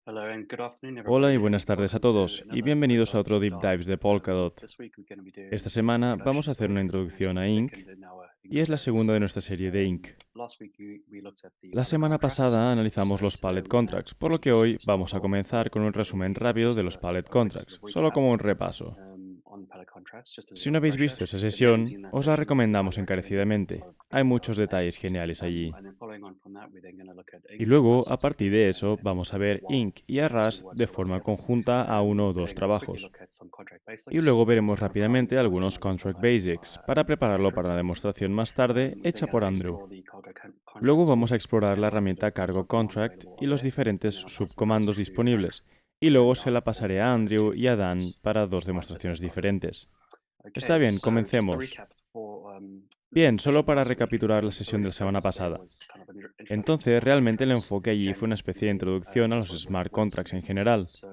Hello and good afternoon, Hola y everybody, buenas and tardes a welcome to todos y another bienvenidos a episode otro of Deep Dives de Dance. Polkadot. This week we're going to be Esta doing an semana vamos a introduction hacer to una Ink, as introducción the a Inc. second in our Ink Y es la series. segunda de nuestra serie de Inc. Last week we looked at the La palette semana contracts, pasada analizamos so los today Palette we're going to Contracts, por lo que just hoy start vamos a off comenzar con un resumen rápido de los Palette bit of Contracts, a solo recap como un repaso. on palette contracts, just as a Si no habéis refresher. visto esa If you haven't sesión, seen that os la session, I recomendamos highly recommend you encarecidamente. follow the Hay details muchos there. detalles geniales allí. And then following on from that, we're then going to look at Y Ink, luego, a Rust, partir de eso, and vamos a ver WAL, Inc. y a the two Rust works de well forma together. conjunta a uno o We're dos then going to quickly trabajos. look at some contract Y basics, luego veremos kind of run rápidamente through algunos a little Contract bit of Basics para prepararlo para la demonstración más tarde we're then hecha going por to Andrew. explore the Luego contract tool vamos a explorar and la run through herramienta different Cargo subcommands Contract available y on los there. diferentes And then I'll pass the reins subcomandos to Aaron, disponibles. Y and luego se I'll la perform pasaré a the Andrew two y a Dan demos para dos right at the demostraciones start. diferentes. Está Okay, bien, so just to comencemos. recap for the Bien, solo session para last week, recapitular la the sesión de la original semana focus there pasada. was kind of an introduction to Entonces, smart realmente el contracts, enfoque allí fue una especie de generally. introducción a los This was with smart contracts en WebAssembly. general, So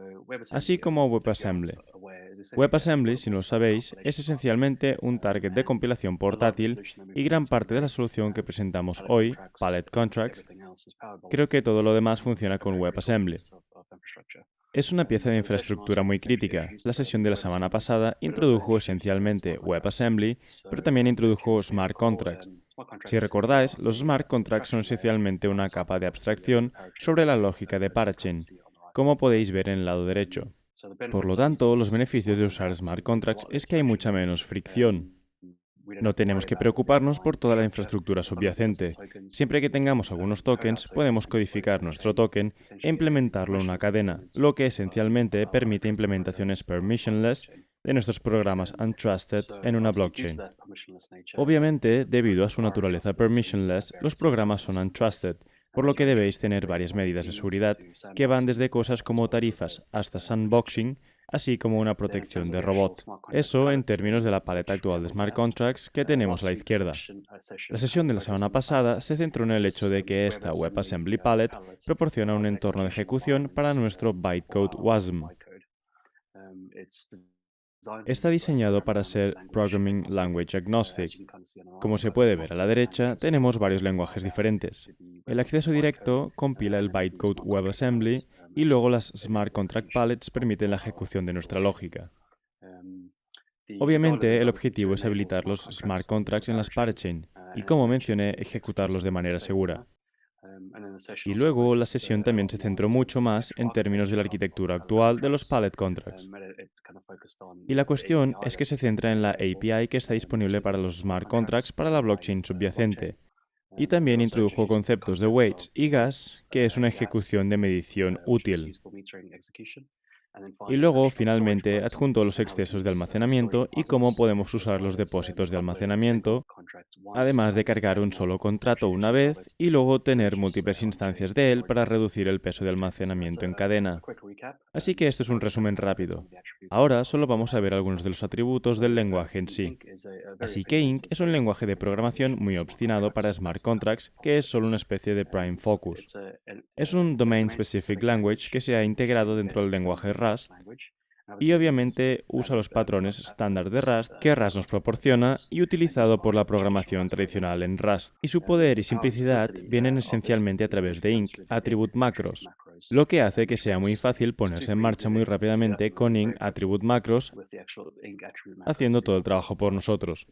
así WebAssembly, como if you aren't WebAssembly. aware, is essentially a WebAssembly, si no lo portable sabéis, es compilation task. esencialmente un target de And compilación a lot of the portátil solution that y we're gran presenting parte de la today, solución que presentamos palette hoy, contracts, Palette Contracts, everything else is powered by creo que todo WebAssembly, lo demás funciona a con very critical WebAssembly. piece of infrastructure. Es una pieza de So the session last infraestructura week muy essentially crítica. introduced La sesión de la semana WebAssembly, pasada but it also introdujo introduced esencialmente smart contracts. WebAssembly, So pero también we can introdujo think Smart of Contracts. smart Si contracts simply recordáis, are los the smart contracts son abstraction layer esencialmente on una top capa de of the abstracción parachain sobre la lógica de that you kind of Parachain, see on the como right-hand side. podéis ver en el lado derecho. So the Por lo benefits of tanto, using los beneficios smart de usar contracts smart is there's a contracts lot es less que hay friction. mucha menos fricción. We don't No have to tenemos worry que about the preocuparnos por underlying toda la infrastructure. infraestructura As long as we've got some subyacente. tokens, Siempre que we tengamos can algunos code our tokens, token podemos and deploy it to codificar nuestro Parachain, token e essentially everything from implementarlo en una motion cadena, components lo que to esencialmente our permite trusted implementaciones programs on the permissionless blockchain. de nuestros programas untrusted So en una obviously, due to blockchain. that permissionless nature, Obviamente, the debido a programs su are naturaleza accountable, so you need to have permissionless, los various programas controls son in place. untrusted, And por that lo can que range debéis from tener things varias like medidas de convenience seguridad to que van sandboxing, desde cosas as como well as tarifas hasta protection. sandboxing, así como una Then in terms protección of de the actual robot. smart contract Eso en palette, términos de la paleta which we actual have de on the smart left, contracts que tenemos a last la week's izquierda. La session sesión de la focused semana on the fact pasada that se centró en el this hecho de que esta WebAssembly WebAssembly Palette palette proporciona un of entorno de execution ejecución para environments nuestro for bytecode our WASM. bytecode. It's designed to Está be diseñado para ser Programming language Language as Agnostic. you can kind of see on the right, Como we've se got puede ver a la multiple derecha, languages that tenemos varios apply lenguajes that diferentes. to the El WebAssembly acceso bytecode, directo compila el and then the bytecode smart contract WebAssembly palettes y actually luego las Smart enable Contract execution Palettes permiten la of ejecución de the nuestra logic. lógica. Um, the goal of Obviamente, it is el obviously to objetivo es enable habilitar smart los smart contracts on the contracts en las parachain, parachain y, and as como mentioned, mencioné, to execute ejecutarlos de them in a manera safe segura. manner. And then the session Y also luego, la focused sesión a también lot se more centró into mucho the más actual en términos de la architecture of arquitectura palette actual de los contracts. palette contracts. It kind of focused on Y la the cuestión API es que se that's centra en la available API que está disponible to para the los smart smart contracts contracts para la underlying blockchain the blockchain. subyacente. Y But it también also introdujo introduced the conceptos de concept of weights y weights, gas, que es una gas, ejecución de medición which is útil. used for metering execution. And then Y finally, luego, touched on storage finalmente, flows adjuntó los and how we can excesos de use storage almacenamiento y cómo deposits, podemos as usar well los as depósitos de upload a single almacenamiento, contract once además de cargar un and then solo contrato push it una to vez others y luego to tener reduce múltiples on-chain instancias de él storage para costs. reducir el peso de So that's almacenamiento en a cadena. quick recap. Así que esto es Now un we're just going to resumen kind of look at some rápido. of the attributes Ahora of solo the vamos a ver palette algunos de itself. los atributos So del lenguaje en sí. Ink is a very Así que Inc opinionated es un lenguaje de programación muy smart obstinado para contracts. smart contracts que es solo una especie de prime focus. Es un domain-specific language que se ha integrado dentro del lenguaje Rust y obviamente usa los patrones estándar de Rust que Rust nos proporciona y utilizado por la programación tradicional en Rust. Y su poder y simplicidad vienen esencialmente a través de Inc, Attribute Macros, lo que hace que sea muy fácil ponerse en marcha muy rápidamente con Inc Attribute Macros, haciendo todo el trabajo por nosotros.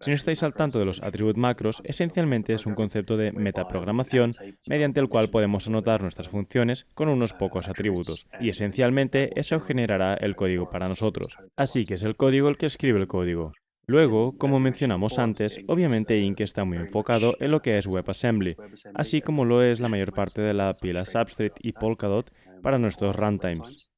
Si no estáis al tanto de los Attribute Macros, esencialmente es un concepto de metaprogramación mediante el cual podemos anotar nuestras funciones con unos pocos atributos, y esencialmente eso generará el código para nosotros. Así que es el código el que escribe el código. Luego, como mencionamos antes, obviamente Inc está muy enfocado en lo que es WebAssembly, así como lo es la mayor parte de la pila Substrate y Polkadot para nuestros runtimes.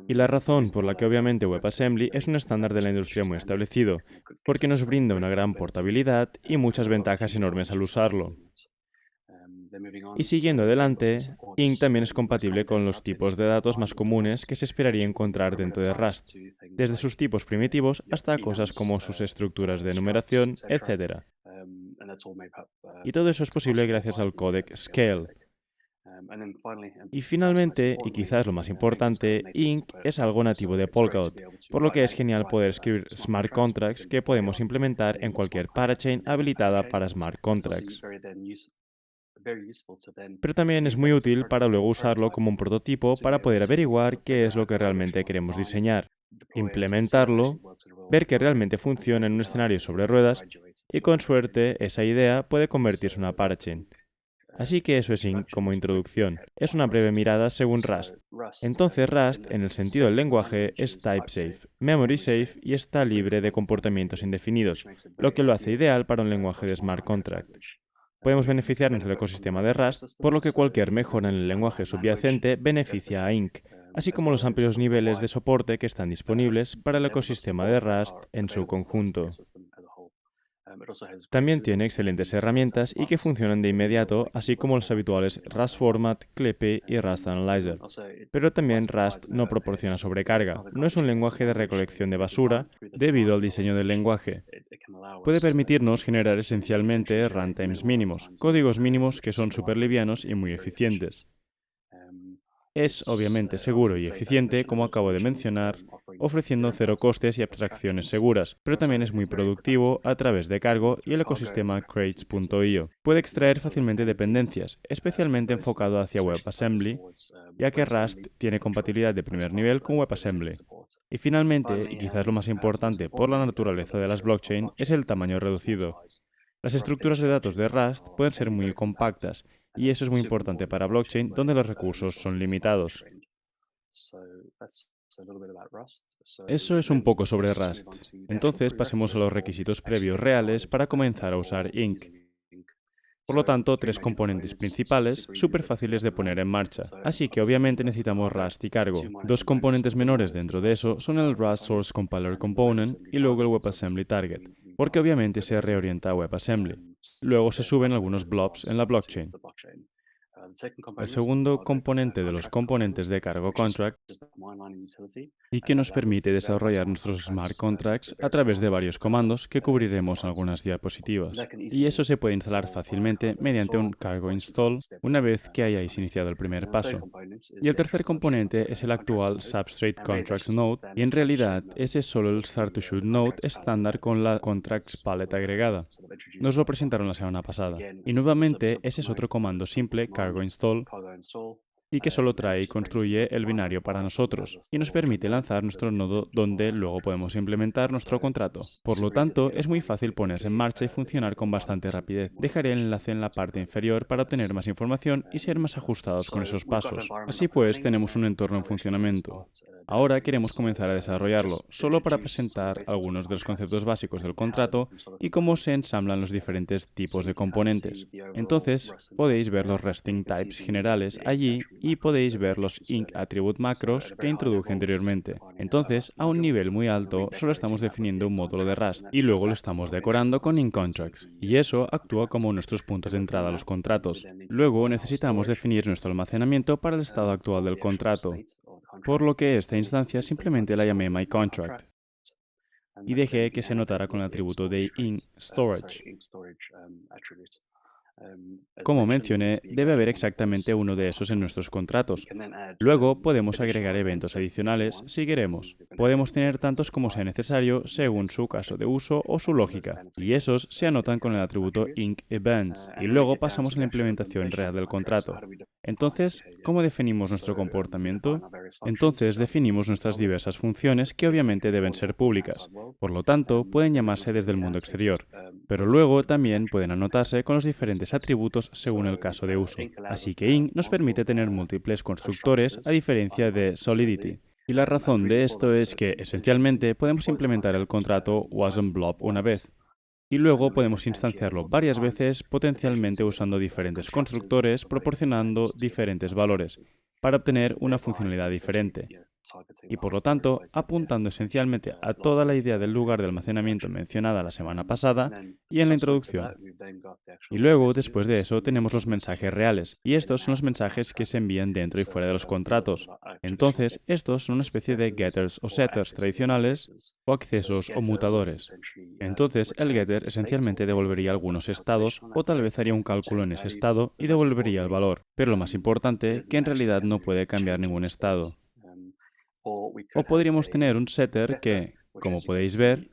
Y la razón por la que obviamente WebAssembly es un estándar de la industria muy establecido, porque nos brinda una gran portabilidad y muchas ventajas enormes al usarlo. Y siguiendo adelante, Inc también es compatible con los tipos de datos más comunes que se esperaría encontrar dentro de Rust, desde sus tipos primitivos hasta cosas como sus estructuras de enumeración, etc. Y todo eso es posible gracias al códec Scale. Y finalmente, y quizás lo más importante, Inc es algo nativo de Polkadot, por lo que es genial poder escribir smart contracts que podemos implementar en cualquier parachain habilitada para smart contracts. Pero también es muy útil para luego usarlo como un prototipo para poder averiguar qué es lo que realmente queremos diseñar, implementarlo, ver que realmente funciona en un escenario sobre ruedas y con suerte esa idea puede convertirse en una parachain. Así que eso es como introducción. Es una breve mirada según Rust. Entonces Rust, en el sentido del lenguaje, es type safe, memory safe y está libre de comportamientos indefinidos, lo que lo hace ideal para un lenguaje de smart contract. Podemos beneficiarnos del ecosistema de Rust, por lo que cualquier mejora en el lenguaje subyacente beneficia a Inc., así como los amplios niveles de soporte que están disponibles para el ecosistema de Rust en su conjunto. También tiene excelentes herramientas y que funcionan de inmediato, así como los habituales Rust Format, Clippy y Rust Analyzer. Pero también Rust no proporciona sobrecarga, no es un lenguaje de recolección de basura debido al diseño del lenguaje. Puede permitirnos generar esencialmente runtimes mínimos, códigos mínimos que son superlivianos y muy eficientes. Es obviamente seguro y eficiente, como acabo de mencionar, ofreciendo cero costes y abstracciones seguras, pero también es muy productivo a través de Cargo y el ecosistema Crates.io. Puede extraer fácilmente dependencias, especialmente enfocado hacia WebAssembly, ya que Rust tiene compatibilidad de primer nivel con WebAssembly. Y finalmente, y quizás lo más importante por la naturaleza de las blockchain, es el tamaño reducido. Las estructuras de datos de Rust pueden ser muy compactas, y eso es muy importante para blockchain donde los recursos son limitados. Eso es un poco sobre Rust. Entonces pasemos a los requisitos previos reales para comenzar a usar Inc. Por lo tanto, tres componentes principales, súper fáciles de poner en marcha. Así que obviamente necesitamos Rust y Cargo. Dos componentes menores dentro de eso son el Rust Source Compiler Component y luego el WebAssembly Target, porque obviamente se reorienta a WebAssembly. Luego se suben algunos blobs en la blockchain. El segundo componente de los componentes de Cargo Contract y que nos permite desarrollar nuestros smart contracts a través de varios comandos que cubriremos en algunas diapositivas. Y eso se puede instalar fácilmente mediante un cargo install una vez que hayáis iniciado el primer paso. Y el tercer componente es el actual Substrate Contracts Node, y en realidad ese es solo el Start to Shoot Node estándar con la Contracts Palette agregada. Nos lo presentaron la semana pasada. Y nuevamente ese es otro comando simple, cargo install, y que solo trae y construye el binario para nosotros, y nos permite lanzar nuestro nodo donde luego podemos implementar nuestro contrato. Por lo tanto, es muy fácil ponerse en marcha y funcionar con bastante rapidez. Dejaré el enlace en la parte inferior para obtener más información y ser más ajustados con esos pasos. Así pues, tenemos un entorno en funcionamiento. Ahora queremos comenzar a desarrollarlo, solo para presentar algunos de los conceptos básicos del contrato y cómo se ensamblan los diferentes tipos de componentes. Entonces, podéis ver los resting types generales allí y podéis ver los Inc attribute macros que introduje anteriormente. Entonces, a un nivel muy alto, solo estamos definiendo un módulo de Rust y luego lo estamos decorando con Inc contracts. Y eso actúa como nuestros puntos de entrada a los contratos. Luego necesitamos definir nuestro almacenamiento para el estado actual del contrato, por lo que esta instancia simplemente la llamé myContract y dejé que se notara con el atributo de Inc storage. Como mencioné, debe haber exactamente uno de esos en nuestros contratos. Luego podemos agregar eventos adicionales si queremos. Podemos tener tantos como sea necesario según su caso de uso o su lógica, y esos se anotan con el atributo Inc Events, y luego pasamos a la implementación real del contrato. Entonces, ¿cómo definimos nuestro comportamiento? Entonces definimos nuestras diversas funciones que obviamente deben ser públicas. Por lo tanto, pueden llamarse desde el mundo exterior, pero luego también pueden anotarse con los diferentes atributos según el caso de uso. Así que Inc nos permite tener múltiples constructores a diferencia de Solidity. Y la razón de esto es que, esencialmente, podemos implementar el contrato wasmBlob una vez, y luego podemos instanciarlo varias veces, potencialmente usando diferentes constructores proporcionando diferentes valores, para obtener una funcionalidad diferente. Y por lo tanto, apuntando esencialmente a toda la idea del lugar de almacenamiento mencionada la semana pasada y en la introducción. Y luego, después de eso, tenemos los mensajes reales, y estos son los mensajes que se envían dentro y fuera de los contratos. Entonces, estos son una especie de getters o setters tradicionales, o accesos o mutadores. Entonces, el getter esencialmente devolvería algunos estados, o tal vez haría un cálculo en ese estado y devolvería el valor, pero lo más importante, que en realidad no puede cambiar ningún estado. O podríamos tener un setter que, como podéis ver,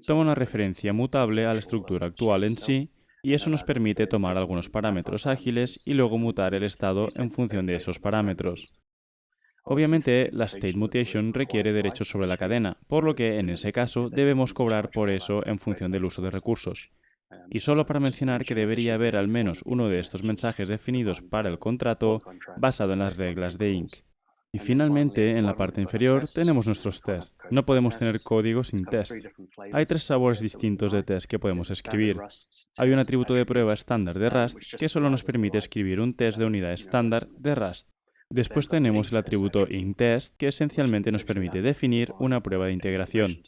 toma una referencia mutable a la estructura actual en sí y eso nos permite tomar algunos parámetros ágiles y luego mutar el estado en función de esos parámetros. Obviamente, la state mutation requiere derechos sobre la cadena, por lo que en ese caso debemos cobrar por eso en función del uso de recursos. Y solo para mencionar que debería haber al menos uno de estos mensajes definidos para el contrato basado en las reglas de Inc. Y finalmente, en la parte inferior, tenemos nuestros tests. No podemos tener código sin test. Hay 3 sabores distintos de test que podemos escribir. Hay un atributo de prueba estándar de Rust que solo nos permite escribir un test de unidad estándar de Rust. Después tenemos el atributo inTest, que esencialmente nos permite definir una prueba de integración.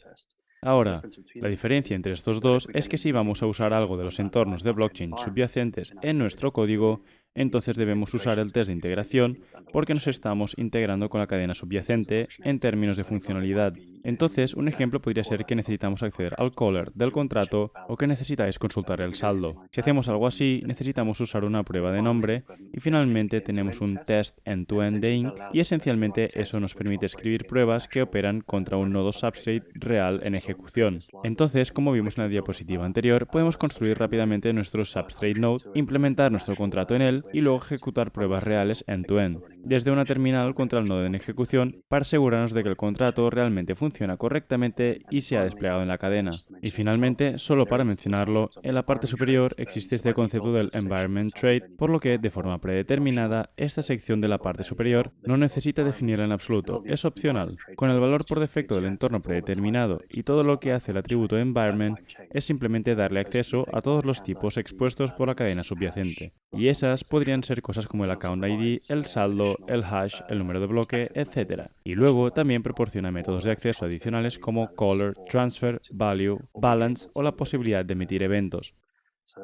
Ahora, la diferencia entre estos dos es que si vamos a usar algo de los entornos de blockchain subyacentes en nuestro código, entonces debemos usar el test de integración porque nos estamos integrando con la cadena subyacente en términos de funcionalidad. Entonces, un ejemplo podría ser que necesitamos acceder al caller del contrato o que necesitáis consultar el saldo. Si hacemos algo así, necesitamos usar una prueba de nombre y finalmente tenemos un test end-to-end de Inc. Y esencialmente eso nos permite escribir pruebas que operan contra un nodo substrate real en ejecución. Entonces, como vimos en la diapositiva anterior, podemos construir rápidamente nuestro substrate node, implementar nuestro contrato en él y luego ejecutar pruebas reales end-to-end, desde una terminal contra el nodo en ejecución para asegurarnos de que el contrato realmente funciona correctamente y se ha desplegado en la cadena. Y finalmente, solo para mencionarlo, en la parte superior existe este concepto del environment trait, por lo que, de forma predeterminada, esta sección de la parte superior no necesita definirla en absoluto, es opcional. Con el valor por defecto del entorno predeterminado y todo lo que hace el atributo environment es simplemente darle acceso a todos los tipos expuestos por la cadena subyacente. Y esas podrían ser cosas como el account ID, el saldo, el hash, el número de bloque, etc. Y luego también proporciona métodos de acceso adicionales como caller, transfer, value, balance o la posibilidad de emitir eventos.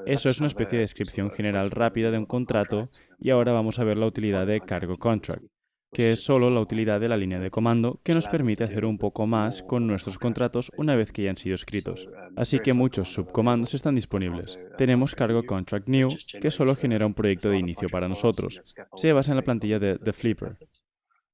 Eso es una especie de descripción general rápida de un contrato y ahora vamos a ver la utilidad de cargo contract, que es solo la utilidad de la línea de comando que nos permite hacer un poco más con nuestros contratos una vez que ya han sido escritos. Así que muchos subcomandos están disponibles. Tenemos cargo contract new, que solo genera un proyecto de inicio para nosotros. Se basa en la plantilla de The Flipper.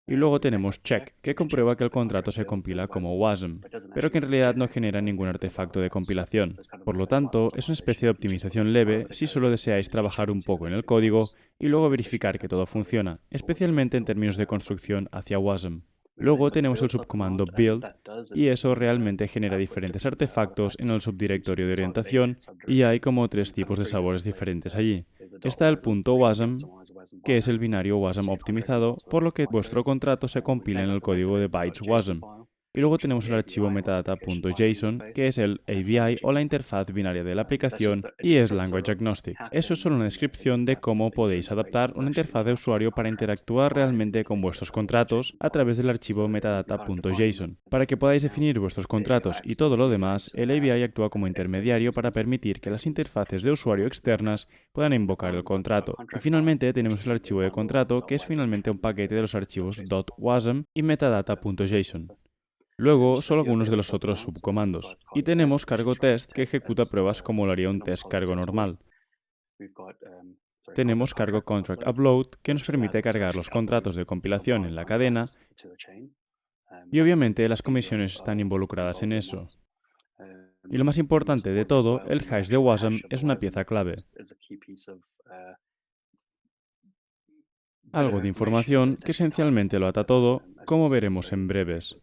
Y luego tenemos check, que comprueba que el contrato se compila como WASM, pero que en realidad no genera ningún artefacto de compilación. Por lo tanto, es una especie de optimización leve si solo deseáis trabajar un poco en el código y luego verificar que todo funciona, especialmente en términos de construcción hacia WASM. Luego tenemos el subcomando build, y eso realmente genera diferentes artefactos en el subdirectorio de orientación, y hay como 3 tipos de sabores diferentes allí. Está el punto .wasm, que es el binario WASM optimizado, por lo que vuestro contrato se compila en el código de bytes WASM. Y luego tenemos el archivo metadata.json, que es el ABI o la interfaz binaria de la aplicación y es language agnostic. Eso es solo una descripción de cómo podéis adaptar una interfaz de usuario para interactuar realmente con vuestros contratos a través del archivo metadata.json. Para que podáis definir vuestros contratos y todo lo demás, el ABI actúa como intermediario para permitir que las interfaces de usuario externas puedan invocar el contrato. Y finalmente tenemos el archivo de contrato, que es finalmente un paquete de los archivos .wasm y metadata.json. Luego, solo algunos de los otros subcomandos. Y tenemos cargo test, que ejecuta pruebas como lo haría un test cargo normal. Tenemos cargo contract upload, que nos permite cargar los contratos de compilación en la cadena. Y obviamente las comisiones están involucradas en eso. Y lo más importante de todo, el hash de WASM es una pieza clave. Algo de información que esencialmente lo ata todo, como veremos en breves.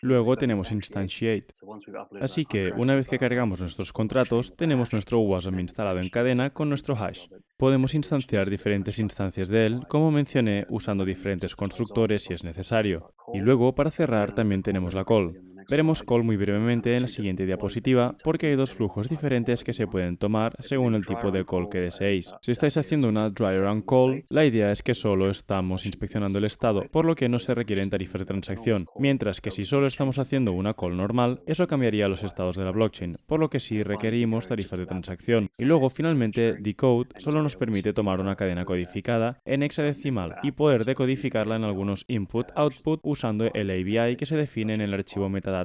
Luego tenemos Instantiate. Así que, una vez que cargamos nuestros contratos, tenemos nuestro WASM instalado en cadena con nuestro hash. Podemos instanciar diferentes instancias de él, como mencioné, usando diferentes constructores si es necesario. Y luego, para cerrar, también tenemos la call. Veremos call muy brevemente en la siguiente diapositiva, porque hay 2 flujos diferentes que se pueden tomar según el tipo de call que deseéis. Si estáis haciendo una dry run call, la idea es que solo estamos inspeccionando el estado, por lo que no se requieren tarifas de transacción, mientras que si solo estamos haciendo una call normal, eso cambiaría los estados de la blockchain, por lo que sí requerimos tarifas de transacción. Y luego, finalmente, decode solo nos permite tomar una cadena codificada en hexadecimal y poder decodificarla en algunos input-output usando el ABI que se define en el archivo metadata.json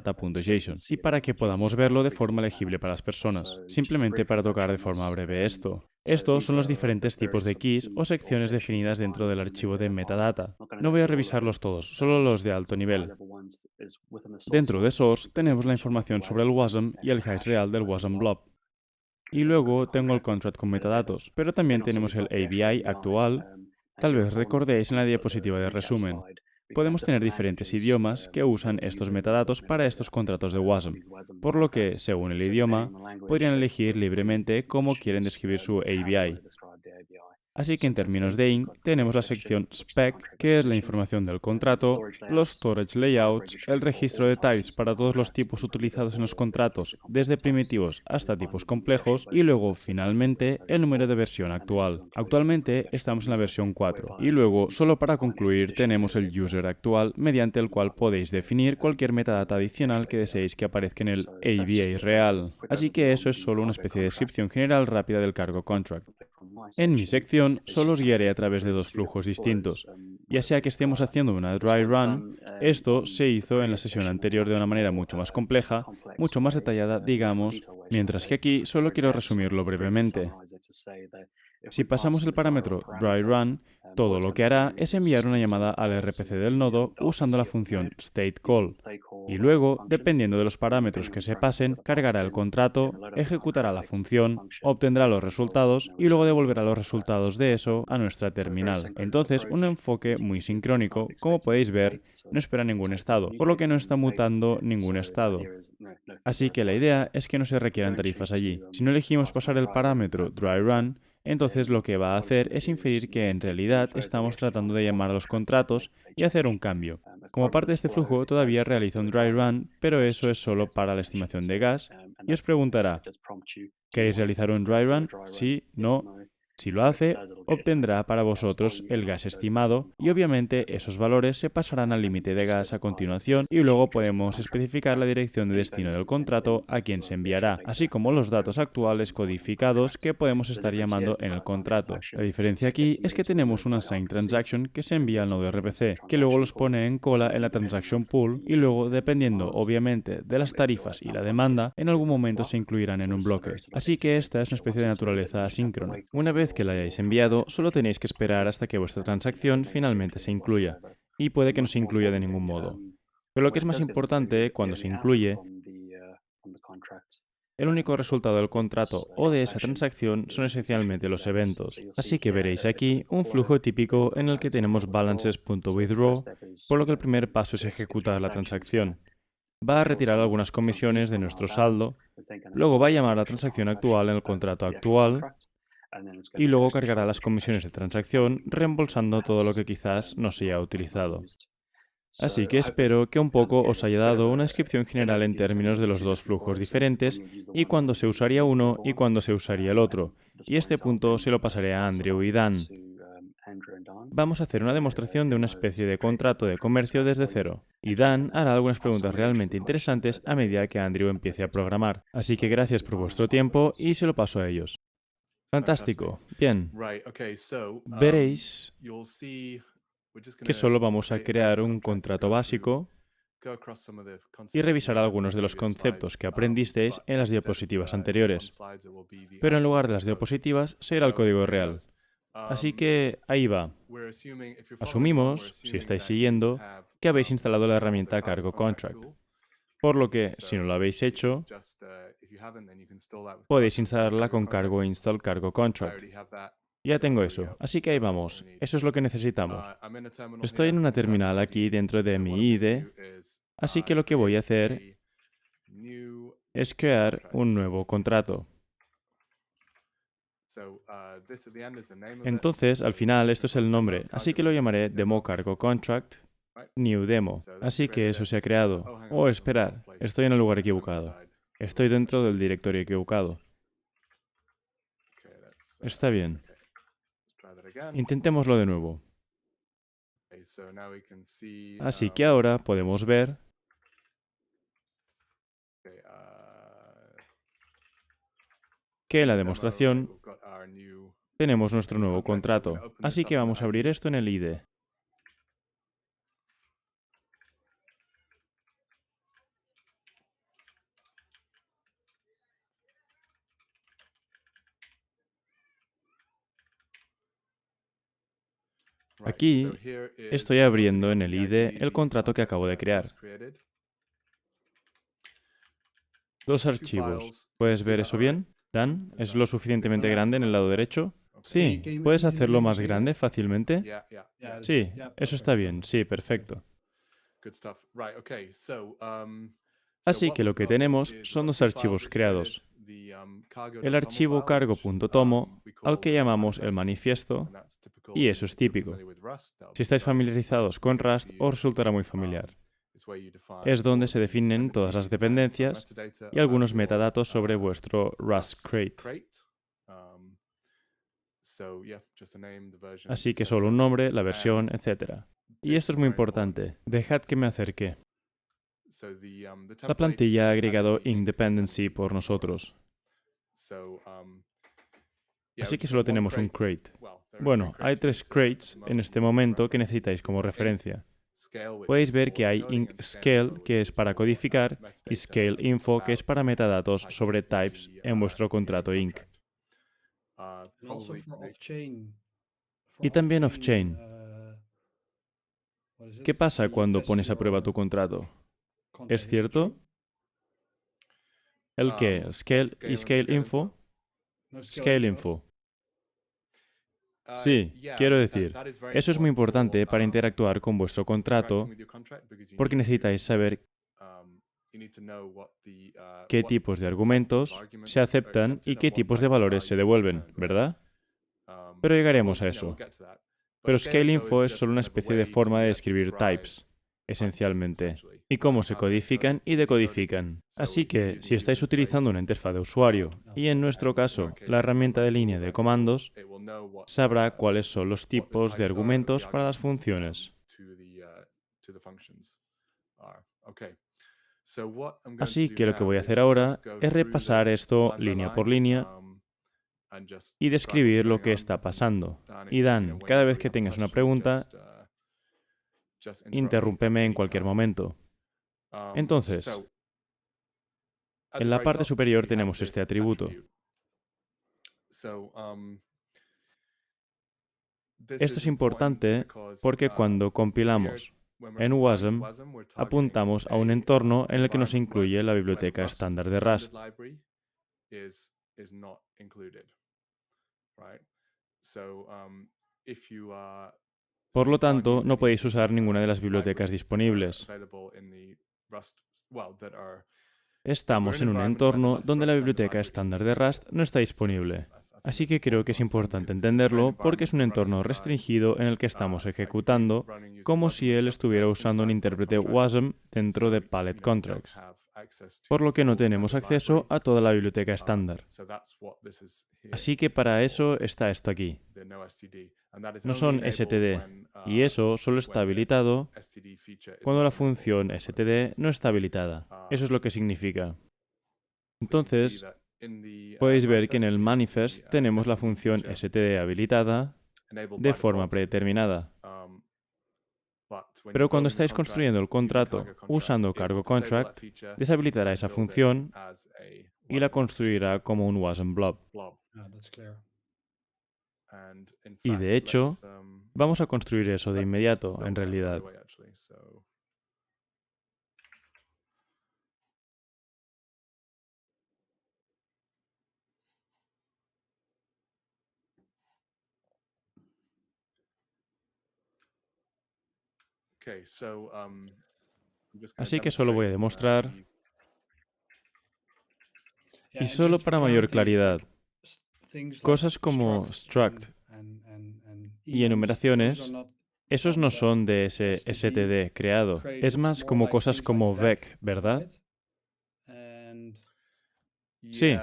y para que podamos verlo de forma legible para las personas. Simplemente para tocar de forma breve esto. Estos son los diferentes tipos de keys o secciones definidas dentro del archivo de metadata. No voy a revisarlos todos, solo los de alto nivel. Dentro de source tenemos la información sobre el WASM y el hash real del WASM blob. Y luego tengo el contract con metadatos, pero también tenemos el ABI actual. Tal vez recordéis en la diapositiva de resumen. Podemos tener diferentes idiomas que usan estos metadatos para estos contratos de WASM, por lo que, según el idioma, podrían elegir libremente cómo quieren describir su ABI. Así que en términos de INC tenemos la sección Spec, que es la información del contrato, los storage layouts, el registro de types para todos los tipos utilizados en los contratos, desde primitivos hasta tipos complejos, y luego, finalmente, el número de versión actual. Actualmente estamos en la versión 4. Y luego, solo para concluir, tenemos el user actual, mediante el cual podéis definir cualquier metadata adicional que deseéis que aparezca en el ABI real. Así que eso es solo una especie de descripción general rápida del cargo contract. En mi sección solo os guiaré a través de dos flujos distintos. Ya sea que estemos haciendo una dry run, esto se hizo en la sesión anterior de una manera mucho más compleja, mucho más detallada, digamos, mientras que aquí solo quiero resumirlo brevemente. Si pasamos el parámetro dry run, todo lo que hará es enviar una llamada al RPC del nodo usando la función stateCall. Y luego, dependiendo de los parámetros que se pasen, cargará el contrato, ejecutará la función, obtendrá los resultados y luego devolverá los resultados de eso a nuestra terminal. Entonces, un enfoque muy sincrónico, como podéis ver, no espera ningún estado, por lo que no está mutando ningún estado. Así que la idea es que no se requieran tarifas allí. Si no elegimos pasar el parámetro dry run, entonces lo que va a hacer es inferir que en realidad estamos tratando de llamar a los contratos y hacer un cambio. Como parte de este flujo todavía realiza un dry run, pero eso es solo para la estimación de gas, y os preguntará, ¿queréis realizar un dry run? Sí, no. Si lo hace, obtendrá para vosotros el gas estimado y obviamente esos valores se pasarán al límite de gas a continuación y luego podemos especificar la dirección de destino del contrato a quien se enviará, así como los datos actuales codificados que podemos estar llamando en el contrato. La diferencia aquí es que tenemos una signed transaction que se envía al nodo RPC, que luego los pone en cola en la transaction pool y luego, dependiendo obviamente de las tarifas y la demanda, en algún momento se incluirán en un bloque. Así que esta es una especie de naturaleza asíncrona. Una vez que la hayáis enviado, solo tenéis que esperar hasta que vuestra transacción finalmente se incluya, y puede que no se incluya de ningún modo. Pero lo que es más importante, cuando se incluye, el único resultado del contrato o de esa transacción son esencialmente los eventos. Así que veréis aquí un flujo típico en el que tenemos balances.withdraw, por lo que el primer paso es ejecutar la transacción. Va a retirar algunas comisiones de nuestro saldo, luego va a llamar a la transacción actual en el contrato actual, y luego cargará las comisiones de transacción, reembolsando todo lo que quizás no se haya utilizado. Así que espero que un poco os haya dado una descripción general en términos de los dos flujos diferentes y cuándo se usaría uno y cuándo se usaría el otro. Y este punto se lo pasaré a Andrew y Dan. Vamos a hacer una demostración de una especie de contrato de comercio desde cero. Y Dan hará algunas preguntas realmente interesantes a medida que Andrew empiece a programar. Así que gracias por vuestro tiempo y se lo paso a ellos. Fantástico. Bien. Veréis que solo vamos a crear un contrato básico y revisar algunos de los conceptos que aprendisteis en las diapositivas anteriores. Pero en lugar de las diapositivas, se irá el código real. Así que ahí va. Asumimos, si estáis siguiendo, que habéis instalado la herramienta Cargo Contract. Por lo que, si no lo habéis hecho, podéis instalarla con cargo install cargo contract. Ya tengo eso, así que ahí vamos. Eso es lo que necesitamos. Estoy en una terminal aquí dentro de mi IDE, así que lo que voy a hacer es crear un nuevo contrato. Entonces, al final, esto es el nombre, así que lo llamaré Demo Cargo Contract New Demo. Así que eso se ha creado. Oh, esperad, estoy en el lugar equivocado. Estoy dentro del directorio equivocado. Está bien. Intentémoslo de nuevo. Así que ahora podemos ver que en la demostración tenemos nuestro nuevo contrato. Así que vamos a abrir esto en el IDE. Aquí estoy abriendo en el IDE el contrato que acabo de crear. Dos archivos. ¿Puedes ver eso bien? Dan, ¿es lo suficientemente grande en el lado derecho? Sí. ¿Puedes hacerlo más grande fácilmente? Sí, eso está bien. Sí, perfecto. Así que lo que tenemos son dos archivos creados. El archivo cargo.tomo, al que llamamos el manifiesto, y eso es típico. Si estáis familiarizados con Rust, os resultará muy familiar. Es donde se definen todas las dependencias y algunos metadatos sobre vuestro Rust crate. Así que solo un nombre, la versión, etc. Y esto es muy importante. Dejad que me acerque. La plantilla ha agregado Independency por nosotros. Así que solo tenemos un crate. Bueno, hay 3 crates en este momento que necesitáis como referencia. Podéis ver que hay inkscale, que es para codificar, y scaleinfo, que es para metadatos sobre types en vuestro contrato inc. Y también offchain. ¿Qué pasa cuando pones a prueba tu contrato? ¿Es cierto? ¿El qué? ¿El scale y scaleinfo? Scaleinfo. Sí, quiero decir, eso es muy importante para interactuar con vuestro contrato porque necesitáis saber qué tipos de argumentos se aceptan y qué tipos de valores se devuelven, ¿verdad? Pero llegaremos a eso. Pero scaleinfo es solo una especie de forma de describir types, esencialmente, y cómo se codifican y decodifican. Así que, si estáis utilizando una interfaz de usuario, y en nuestro caso, la herramienta de línea de comandos, sabrá cuáles son los tipos de argumentos para las funciones. Así que lo que voy a hacer ahora es repasar esto línea por línea y describir lo que está pasando. Y Dan, cada vez que tengas una pregunta, interrúmpeme en cualquier momento. Entonces, en la parte superior tenemos este atributo. Esto es importante porque cuando compilamos en WASM, apuntamos a un entorno en el que no se incluye la biblioteca estándar de Rust. Por lo tanto, no podéis usar ninguna de las bibliotecas disponibles. Estamos en un entorno donde la biblioteca estándar de Rust no está disponible. Así que creo que es importante entenderlo porque es un entorno restringido en el que estamos ejecutando como si él estuviera usando un intérprete WASM dentro de Palette Contracts, por lo que no tenemos acceso a toda la biblioteca estándar. Así que para eso está esto aquí. No son std, y eso solo está habilitado cuando la función std no está habilitada. Eso es lo que significa. Entonces, podéis ver que en el manifest tenemos la función std habilitada de forma predeterminada. Pero cuando estáis construyendo el contrato usando cargo contract, deshabilitará esa función y la construirá como un WASM blob. Y de hecho, vamos a construir eso de inmediato, en realidad. Así que solo voy a demostrar, y solo para mayor claridad, cosas como struct y enumeraciones, esos no son de ese std creado. Es más como cosas como vec, ¿verdad? Sí.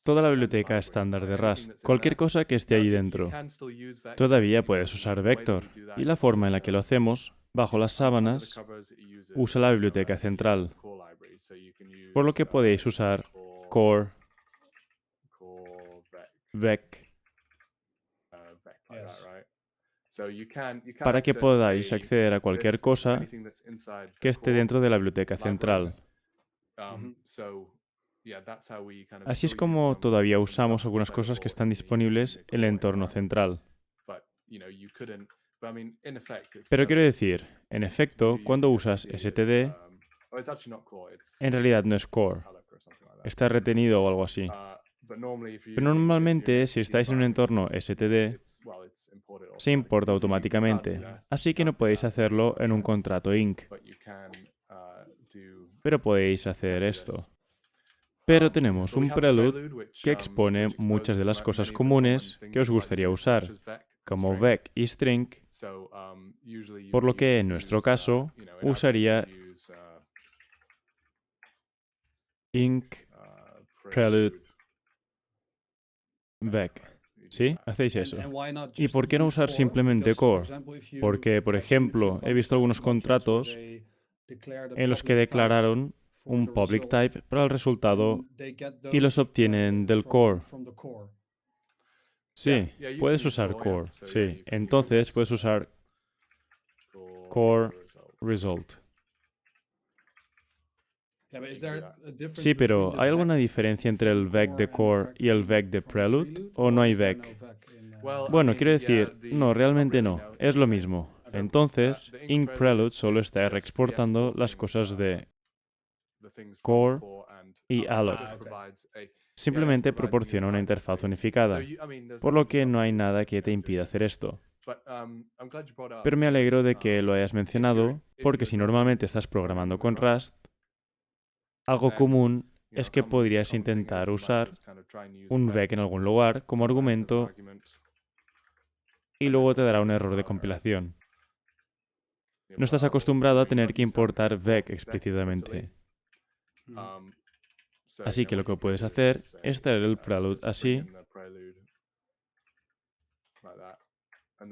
Toda la biblioteca estándar de Rust, cualquier cosa que esté allí dentro. Todavía puedes usar Vector, y la forma en la que lo hacemos, bajo las sábanas, usa la biblioteca central, por lo que podéis usar core, vec, para que podáis acceder a cualquier cosa que esté dentro de la biblioteca central. Así es como todavía usamos algunas cosas que están disponibles en el entorno central. Pero quiero decir, en efecto, cuando usas std, en realidad no es core. está retenido o algo así. Pero normalmente, si estáis en un entorno STD, se importa automáticamente, así que no podéis hacerlo en un contrato INC, pero podéis hacer esto. Pero tenemos un prelude que expone muchas de las cosas comunes que os gustaría usar, como vec y string, por lo que en nuestro caso usaría inc prelude vec. ¿Sí? Hacéis eso. ¿Y por qué no usar simplemente core? Porque, por ejemplo, he visto algunos contratos en los que declararon un public type para el resultado y los obtienen del core. Sí, puedes usar core. Sí, entonces puedes usar core result. Sí, pero ¿hay alguna diferencia entre el vec de core y el vec de prelude? ¿O no hay vec? Bueno, quiero decir, no, realmente no. Es lo mismo. Entonces, inc prelude solo está reexportando las cosas de core y alloc. Simplemente proporciona una interfaz unificada, por lo que no hay nada que te impida hacer esto. Pero me alegro de que lo hayas mencionado, porque si normalmente estás programando con Rust, algo común es que podrías intentar usar un vec en algún lugar como argumento y luego te dará un error de compilación. No estás acostumbrado a tener que importar vec explícitamente. Así que lo que puedes hacer es traer el prelude así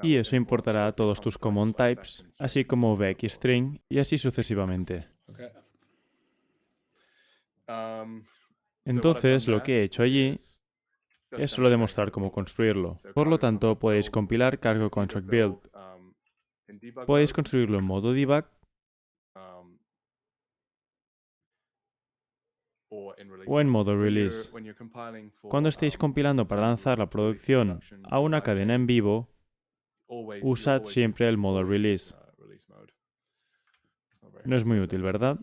y eso importará todos tus common types, así como vec y string y así sucesivamente. Entonces, lo que he hecho allí es solo demostrar cómo construirlo. Por lo tanto, podéis compilar cargo contract build. Podéis construirlo en modo debug o en modo release. Cuando estéis compilando para lanzar la producción a una cadena en vivo, usad siempre el modo release. No es muy útil, ¿verdad?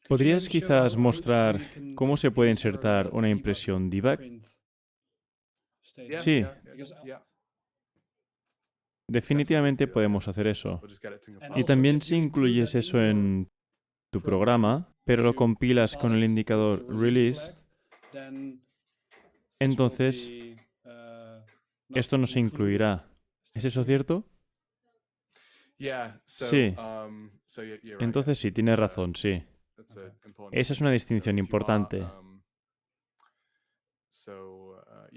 ¿Podrías quizás mostrar cómo se puede insertar una impresión debug? Sí, definitivamente podemos hacer eso. Y también si incluyes eso en tu programa, pero lo compilas con el indicador release, entonces esto no se incluirá. ¿Es eso cierto? Sí. Entonces sí, tienes razón, sí. Esa es una distinción importante.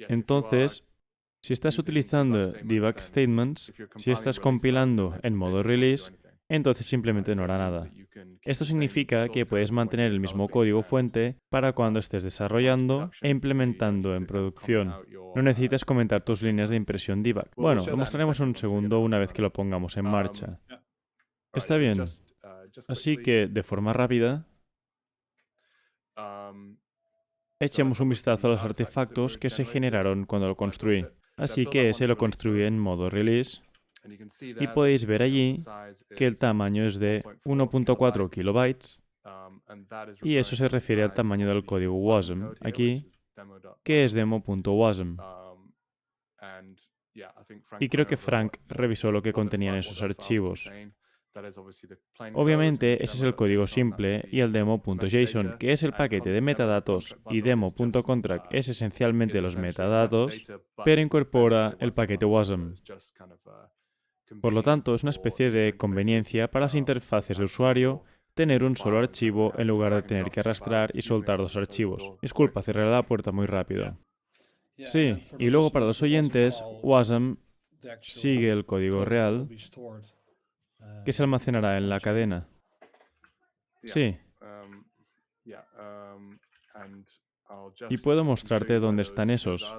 Entonces, si estás utilizando debug statements, si estás compilando en modo release, entonces simplemente no hará nada. Esto significa que puedes mantener el mismo código fuente para cuando estés desarrollando e implementando en producción. No necesitas comentar tus líneas de impresión debug. Bueno, lo mostraremos en un segundo una vez que lo pongamos en marcha. Está bien. Así que, de forma rápida, echemos un vistazo a los artefactos que se generaron cuando lo construí. Así que ese lo construí en modo release y podéis ver allí que el tamaño es de 1.4 kilobytes y eso se refiere al tamaño del código WASM aquí, que es demo.wasm. Y creo que Frank revisó lo que contenían esos archivos. Obviamente, ese es el código simple y el demo.json, que es el paquete de metadatos, y demo.contract es esencialmente los metadatos, pero incorpora el paquete WASM. Por lo tanto, es una especie de conveniencia para las interfaces de usuario tener un solo archivo en lugar de tener que arrastrar y soltar dos archivos. Disculpa, cerraré la puerta muy rápido. Sí, y luego para los oyentes, WASM sigue el código real que se almacenará en la cadena. Sí. Y puedo mostrarte dónde están esos.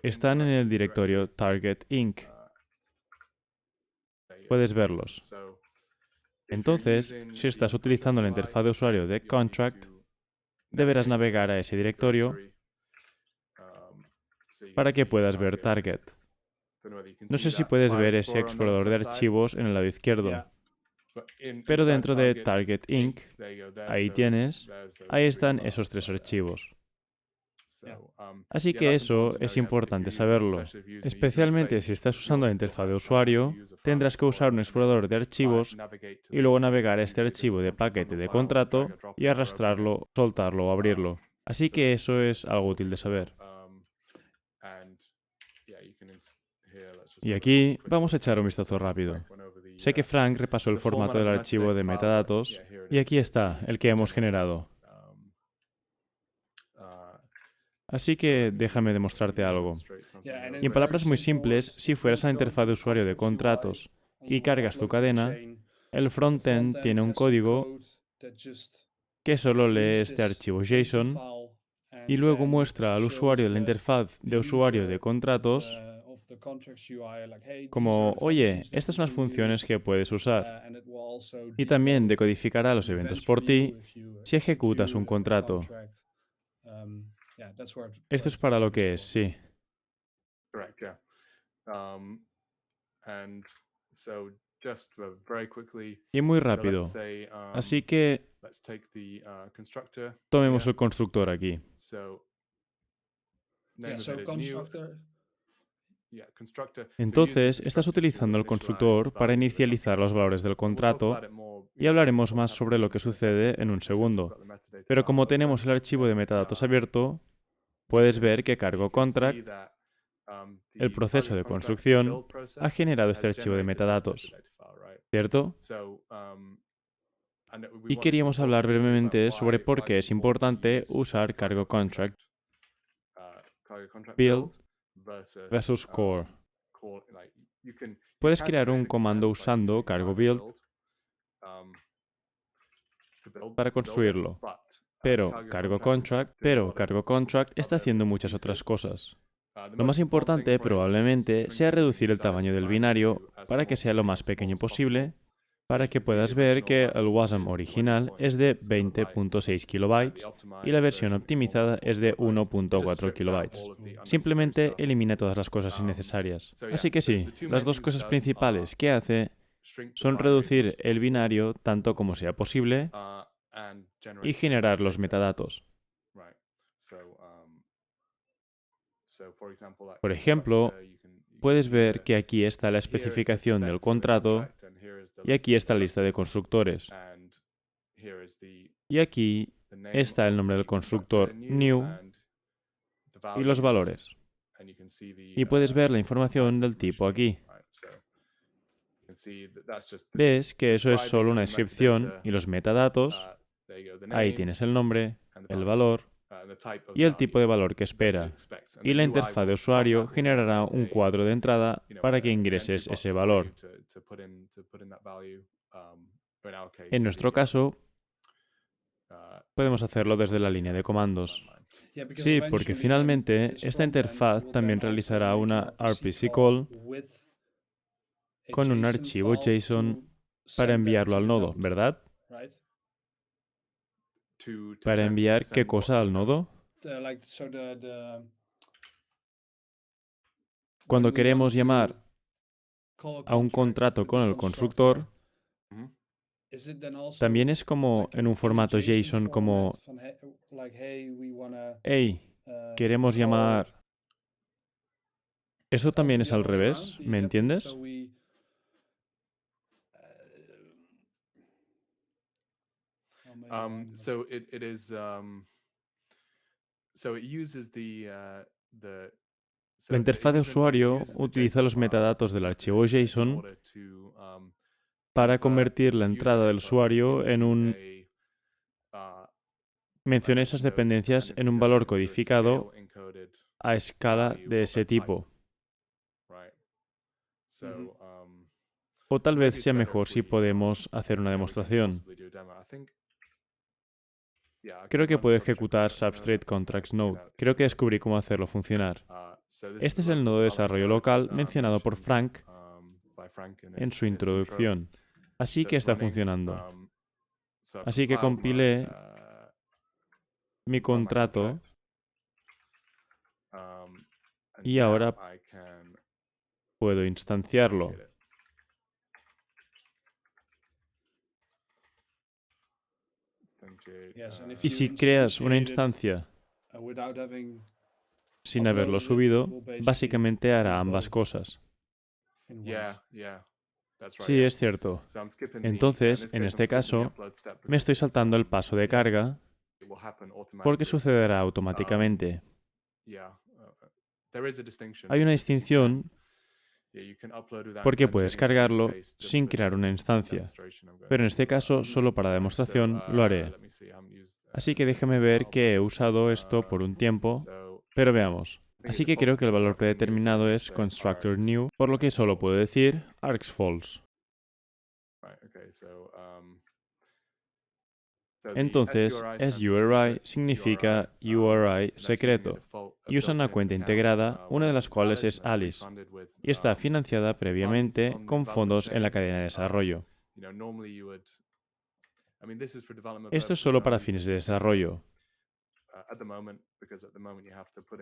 Están en el directorio target inc. Puedes verlos. Entonces, si estás utilizando la interfaz de usuario de contract, deberás navegar a ese directorio para que puedas ver target. No sé si puedes ver ese explorador de archivos en el lado izquierdo, pero dentro de Target Inc., ahí tienes, ahí están esos 3 archivos. Así que eso es importante saberlo. Especialmente si estás usando la interfaz de usuario, tendrás que usar un explorador de archivos y luego navegar a este archivo de paquete de contrato y arrastrarlo, soltarlo o abrirlo. Así que eso es algo útil de saber. Y aquí vamos a echar un vistazo rápido. Sé que Frank repasó el formato del archivo de metadatos y aquí está, el que hemos generado. Así que déjame demostrarte algo. Y en palabras muy simples, si fueras a la interfaz de usuario de contratos y cargas tu cadena, el frontend tiene un código que solo lee este archivo JSON y luego muestra al usuario de la interfaz de usuario de contratos como, oye, estas son las funciones que puedes usar. Y también decodificará los eventos por ti si ejecutas un contrato. Esto es para lo que es, sí. Y muy rápido. Así que tomemos el constructor aquí. Entonces, estás utilizando el constructor para inicializar los valores del contrato y hablaremos más sobre lo que sucede en un segundo. Pero como tenemos el archivo de metadatos abierto, puedes ver que cargo contract, el proceso de construcción, ha generado este archivo de metadatos, ¿cierto? Y queríamos hablar brevemente sobre por qué es importante usar cargo contract build versus core. Puedes crear un comando usando cargo build para construirlo, pero cargo contract está haciendo muchas otras cosas. Lo más importante probablemente sea reducir el tamaño del binario para que sea lo más pequeño posible, para que puedas ver que el WASM original es de 20.6 kilobytes y la versión optimizada es de 1.4 kilobytes. Simplemente elimina todas las cosas innecesarias. Así que sí, las dos cosas principales que hace son reducir el binario tanto como sea posible y generar los metadatos. Por ejemplo, puedes ver que aquí está la especificación del contrato y aquí está la lista de constructores. Y aquí está el nombre del constructor new y los valores. Y puedes ver la información del tipo aquí. Ves que eso es solo una descripción y los metadatos, ahí tienes el nombre, el valor y el tipo de valor que espera. Y la interfaz de usuario generará un cuadro de entrada para que ingreses ese valor. En nuestro caso, podemos hacerlo desde la línea de comandos. Sí, porque finalmente esta interfaz también realizará una RPC call con un archivo JSON para enviarlo al nodo, ¿verdad? ¿Para enviar qué cosa al nodo? Cuando queremos llamar a un contrato con el constructor, también es como en un formato JSON como, hey, queremos llamar... ¿Eso también es al revés? ¿Me entiendes? La interfaz de usuario utiliza los metadatos del archivo JSON para convertir la entrada del usuario en un... Menciona esas dependencias en un valor codificado a escala de ese tipo. O tal vez sea mejor si podemos hacer una demostración. Creo que puedo ejecutar Substrate Contracts Node. Creo que descubrí cómo hacerlo funcionar. Este es el nodo de desarrollo local mencionado por Frank en su introducción. Así que está funcionando. Así que compilé mi contrato y ahora Puedo instanciarlo. Y si creas una instancia sin haberlo subido, básicamente hará ambas cosas. Sí, es cierto. Entonces, en este caso, me estoy saltando el paso de carga porque sucederá automáticamente. Hay una distinción porque puedes cargarlo sin crear una instancia, pero en este caso, solo para demostración, lo haré. Así que déjame ver que he usado esto por un tiempo, pero veamos. Así que creo que el valor predeterminado es constructor_new, por lo que solo puedo decir args_false. Entonces, SURI significa URI secreto y usa una cuenta integrada, una de las cuales es Alice, y está financiada previamente con fondos en la cadena de desarrollo. Esto es solo para fines de desarrollo,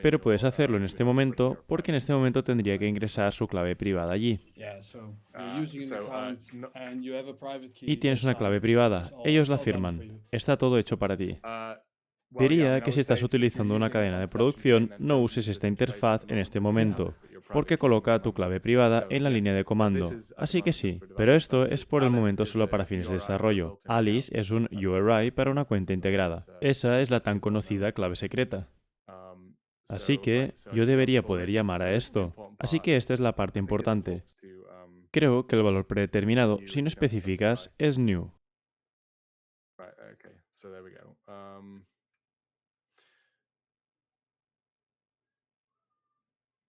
pero puedes hacerlo en este momento porque en este momento tendría que ingresar su clave privada allí. Y tienes una clave privada, ellos la firman, está todo hecho para ti. Diría que si estás utilizando una cadena de producción, no uses esta interfaz en este momento, porque coloca tu clave privada en la línea de comando. Así que sí, pero esto es por el momento solo para fines de desarrollo. Alice es un URI para una cuenta integrada. Esa es la tan conocida clave secreta. Así que yo debería poder llamar a esto. Así que esta es la parte importante. Creo que el valor predeterminado, si no especificas, es new.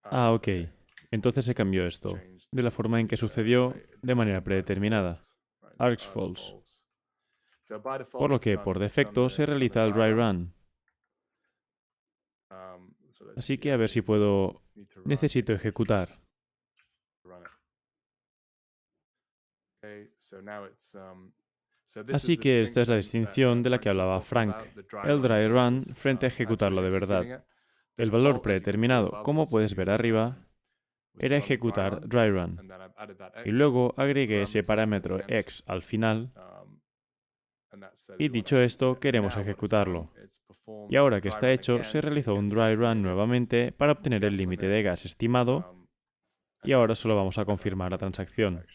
Ah, ok. Entonces se cambió esto, de la forma en que sucedió, de manera predeterminada. args_false. Por lo que, por defecto, se realiza el dry run. Así que a ver si puedo... Necesito ejecutar. Así que esta es la distinción de la que hablaba Frank. El dry run frente a ejecutarlo de verdad. El valor predeterminado, como puedes ver arriba, era ejecutar dry run. Y luego agregué ese parámetro x al final. Y dicho esto, queremos ejecutarlo. Y ahora que está hecho, se realizó un dry run nuevamente para obtener el límite de gas estimado. Y ahora solo vamos a confirmar la transacción.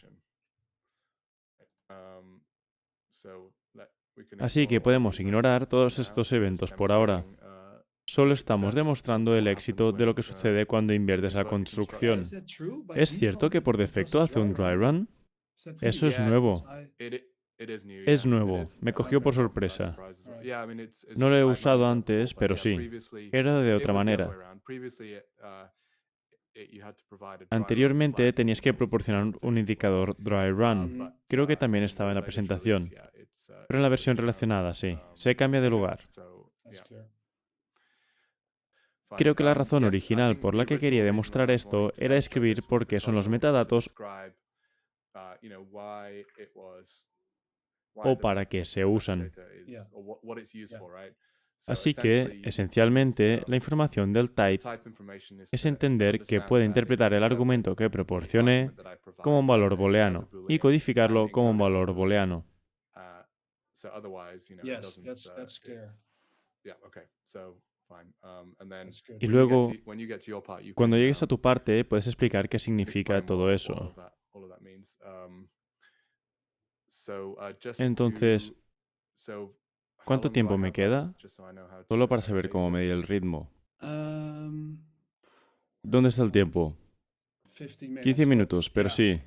Así que podemos ignorar todos estos eventos por ahora. Solo estamos demostrando el éxito de lo que sucede cuando inviertes la construcción. ¿Es cierto que por defecto hace un dry run? Eso es nuevo. Es nuevo. Me cogió por sorpresa. No lo he usado antes, pero sí. Era de otra manera. Anteriormente tenías que proporcionar un indicador dry run. Creo que también estaba en la presentación. Pero en la versión relacionada, sí. Se cambia de lugar. Creo que la razón original por la que quería demostrar esto era escribir por qué son los metadatos o para qué se usan. Así que, esencialmente, la información del type es entender que puede interpretar el argumento que proporcioné como un valor booleano y codificarlo como un valor booleano. Y luego, cuando llegues a tu parte, puedes explicar qué significa todo eso. Entonces, ¿cuánto tiempo me queda? Solo para saber cómo medir el ritmo. ¿Dónde está el tiempo? 15 minutos, pero sí.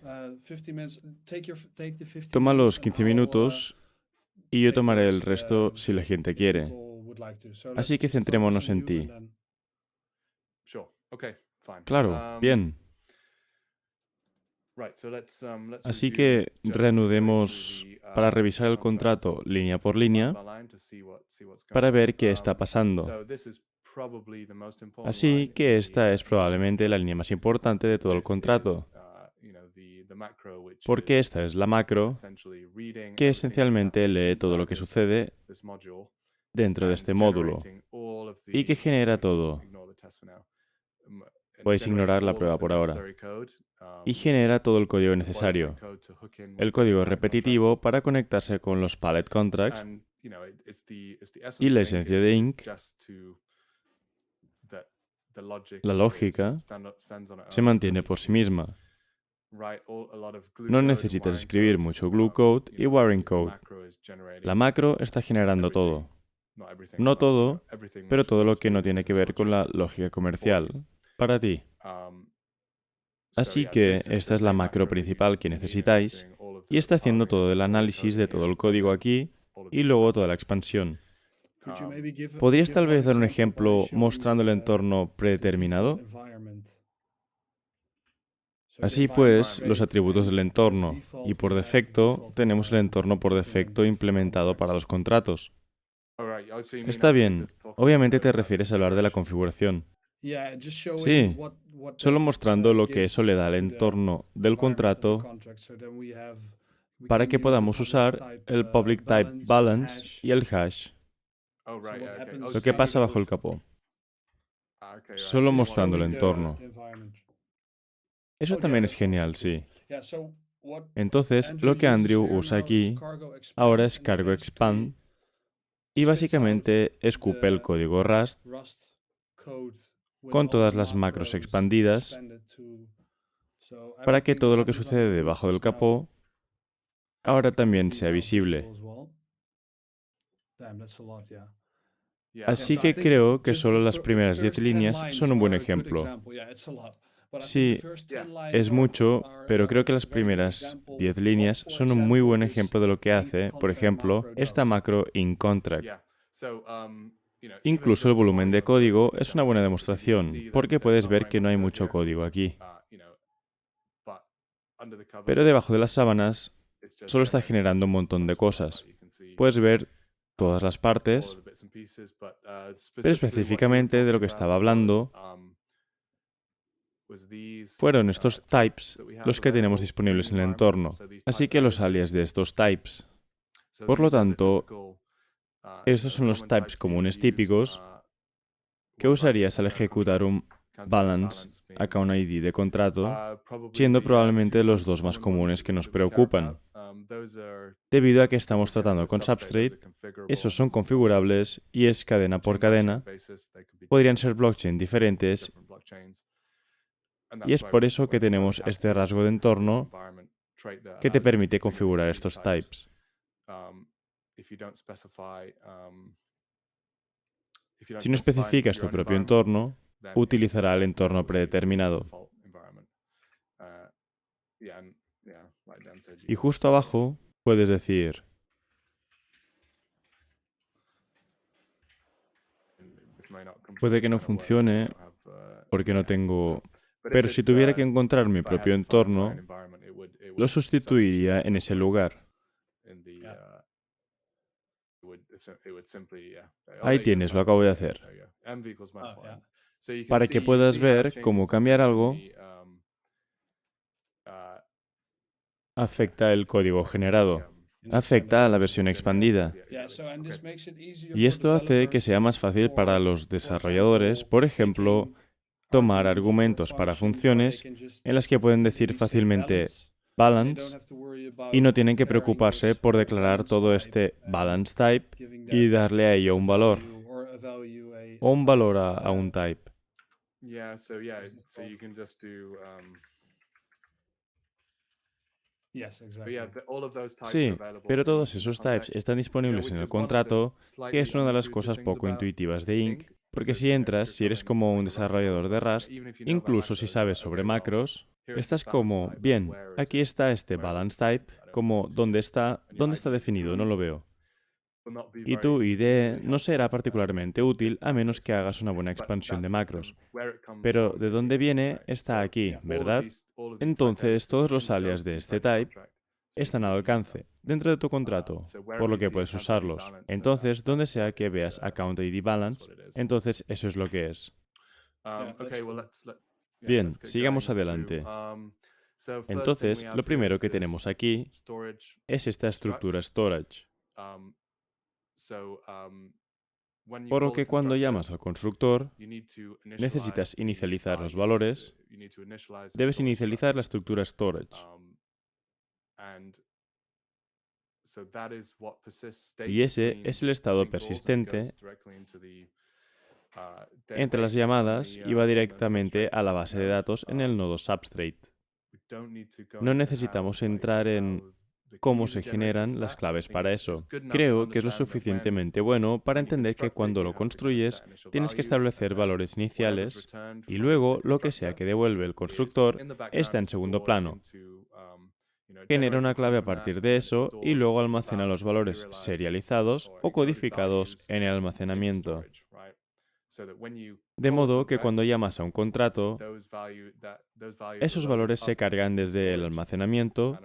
Toma los 15 minutos y yo tomaré el resto si la gente quiere. Así que centrémonos en ti. Claro, bien. Así que reanudemos para revisar el contrato línea por línea para ver qué está pasando. Así que esta es probablemente la línea más importante de todo el contrato, porque esta es la macro que esencialmente lee todo lo que sucede dentro de este módulo y que genera todo. Podéis ignorar la prueba por ahora. Y genera todo el código necesario. El código repetitivo para conectarse con los palette contracts y la esencia de Inc. La lógica se mantiene por sí misma. No necesitas escribir mucho glue code y wiring code. La macro está generando todo. No todo, pero todo lo que no tiene que ver con la lógica comercial para ti. Así que esta es la macro principal que necesitáis y está haciendo todo el análisis de todo el código aquí y luego toda la expansión. ¿Podrías tal vez dar un ejemplo mostrando el entorno predeterminado? Así pues, los atributos del entorno, y por defecto tenemos el entorno por defecto implementado para los contratos. Está bien, obviamente te refieres a hablar de la configuración. Sí, solo mostrando lo que eso le da al entorno del contrato para que podamos usar el public type balance y el hash. Lo que pasa bajo el capó. Solo mostrando el entorno. Eso también es genial, sí. Entonces, lo que Andrew usa aquí ahora es cargo expand y básicamente escupe el código Rust con todas las macros expandidas para que todo lo que sucede debajo del capó ahora también sea visible. Así que creo que solo las primeras 10 líneas son un buen ejemplo. Sí, es mucho, pero creo que las primeras 10 líneas son un muy buen ejemplo de lo que hace, por ejemplo, esta macro inContract. Incluso el volumen de código es una buena demostración, porque puedes ver que no hay mucho código aquí. Pero debajo de las sábanas solo está generando un montón de cosas. Puedes ver todas las partes, pero específicamente de lo que estaba hablando fueron estos types los que tenemos disponibles en el entorno, así que los alias de estos types. Por lo tanto, estos son los types comunes típicos que usarías al ejecutar un balance account ID de contrato, siendo probablemente los dos más comunes que nos preocupan. Debido a que estamos tratando con Substrate, esos son configurables y es cadena por cadena. Podrían ser blockchain diferentes y es por eso que tenemos este rasgo de entorno que te permite configurar estos types. Si no especificas tu propio entorno, utilizará el entorno predeterminado. Y justo abajo puedes decir: puede que no funcione porque no tengo... Pero si tuviera que encontrar mi propio entorno, lo sustituiría en ese lugar. Ahí tienes, lo acabo de hacer. Para que puedas ver cómo cambiar algo afecta el código generado, afecta a la versión expandida. Y esto hace que sea más fácil para los desarrolladores, por ejemplo, tomar argumentos para funciones en las que pueden decir fácilmente balance y no tienen que preocuparse por declarar todo este balance type y darle a ello un valor o un valor a un type. Sí, pero todos esos types están disponibles en el contrato, que es una de las cosas poco intuitivas de Inc, porque si entras, si eres como un desarrollador de Rust, incluso si sabes sobre macros, estás como, bien, aquí está este balance type, como, ¿dónde está definido? No lo veo. Y tu IDE no será particularmente útil a menos que hagas una buena expansión de macros. Pero de dónde viene está aquí, ¿verdad? Entonces todos los alias de este type están al alcance, dentro de tu contrato, por lo que puedes usarlos. Entonces, donde sea que veas Account ID Balance, entonces eso es lo que es. Bien, sigamos adelante. Entonces, lo primero que tenemos aquí es esta estructura storage. Por lo que cuando llamas al constructor, necesitas inicializar los valores, debes inicializar la estructura storage. Y ese es el estado persistente entre las llamadas y va directamente a la base de datos en el nodo substrate. No necesitamos entrar en cómo se generan las claves para eso. Creo que es lo suficientemente bueno para entender que cuando lo construyes tienes que establecer valores iniciales y luego lo que sea que devuelve el constructor está en segundo plano. Genera una clave a partir de eso y luego almacena los valores serializados o codificados en el almacenamiento. De modo que cuando llamas a un contrato, esos valores se cargan desde el almacenamiento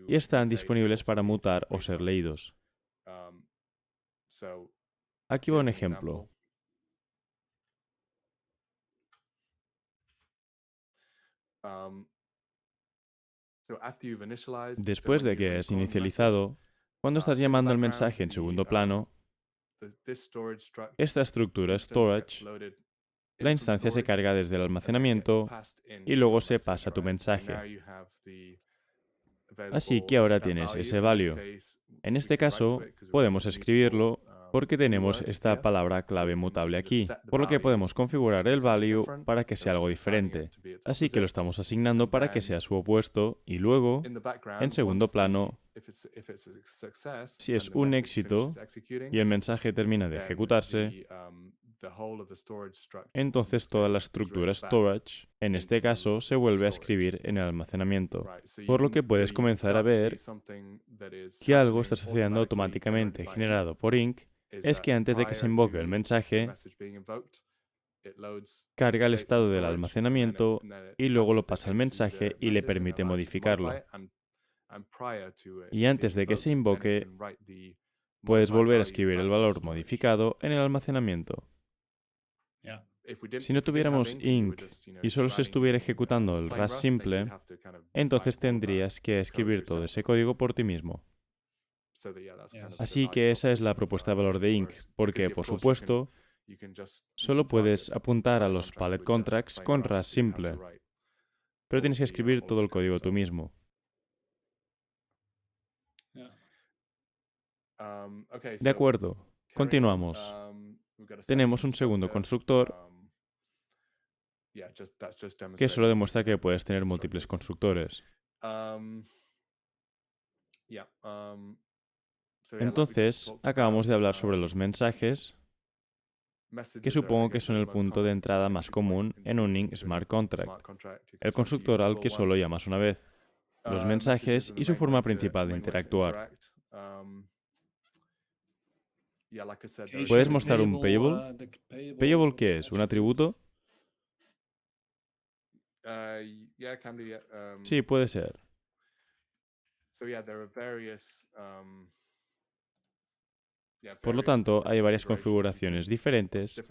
y están disponibles para mutar o ser leídos. Aquí va un ejemplo. Después de que has inicializado, cuando estás llamando al mensaje en segundo plano, esta estructura storage, la instancia se carga desde el almacenamiento y luego se pasa a tu mensaje. Así que ahora tienes ese value. En este caso, podemos escribirlo porque tenemos esta palabra clave mutable aquí, por lo que podemos configurar el value para que sea algo diferente. Así que lo estamos asignando para que sea su opuesto y luego, en segundo plano, si es un éxito y el mensaje termina de ejecutarse, entonces toda la estructura storage, en este caso, se vuelve a escribir en el almacenamiento. Por lo que puedes comenzar a ver que algo está sucediendo automáticamente generado por Inc. Es que antes de que se invoque el mensaje, carga el estado del almacenamiento y luego lo pasa al mensaje y le permite modificarlo. Y antes de que se invoque, puedes volver a escribir el valor modificado en el almacenamiento. Si no tuviéramos Inc. y solo se estuviera ejecutando el RAS simple, entonces tendrías que escribir todo ese código por ti mismo. Así que esa es la propuesta de valor de Inc., porque, por supuesto, solo puedes apuntar a los pallet contracts con RAS simple, pero tienes que escribir todo el código tú mismo. De acuerdo, continuamos. Tenemos un segundo constructor que solo demuestra que puedes tener múltiples constructores. Entonces, acabamos de hablar sobre los mensajes, que supongo que son el punto de entrada más común en un Inc. Smart Contract, el constructor al que solo llamas una vez, los mensajes y su forma principal de interactuar. ¿Puedes mostrar un payable? ¿Payable qué es? ¿Un atributo? Sí, puede ser. Por lo tanto, hay varias configuraciones diferentes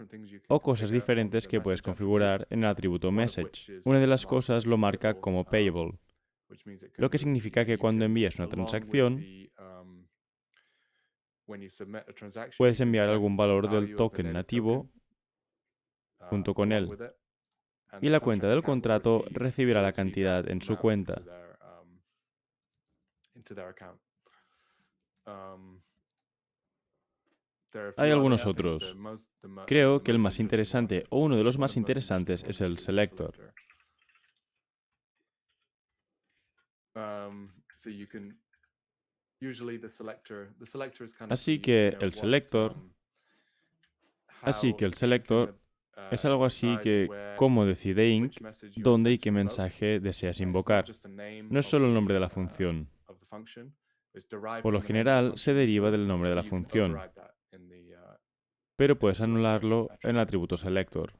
o cosas diferentes que puedes configurar en el atributo message. Una de las cosas lo marca como payable, lo que significa que cuando envías una transacción, puedes enviar algún valor del token nativo junto con él, y la cuenta del contrato recibirá la cantidad en su cuenta. Hay algunos otros. Creo que el más interesante o uno de los más interesantes es el selector. Así que el selector es algo así que cómo decide Inc. dónde y qué mensaje deseas invocar. No es solo el nombre de la función. Por lo general, se deriva del nombre de la función, pero puedes anularlo en el atributo selector.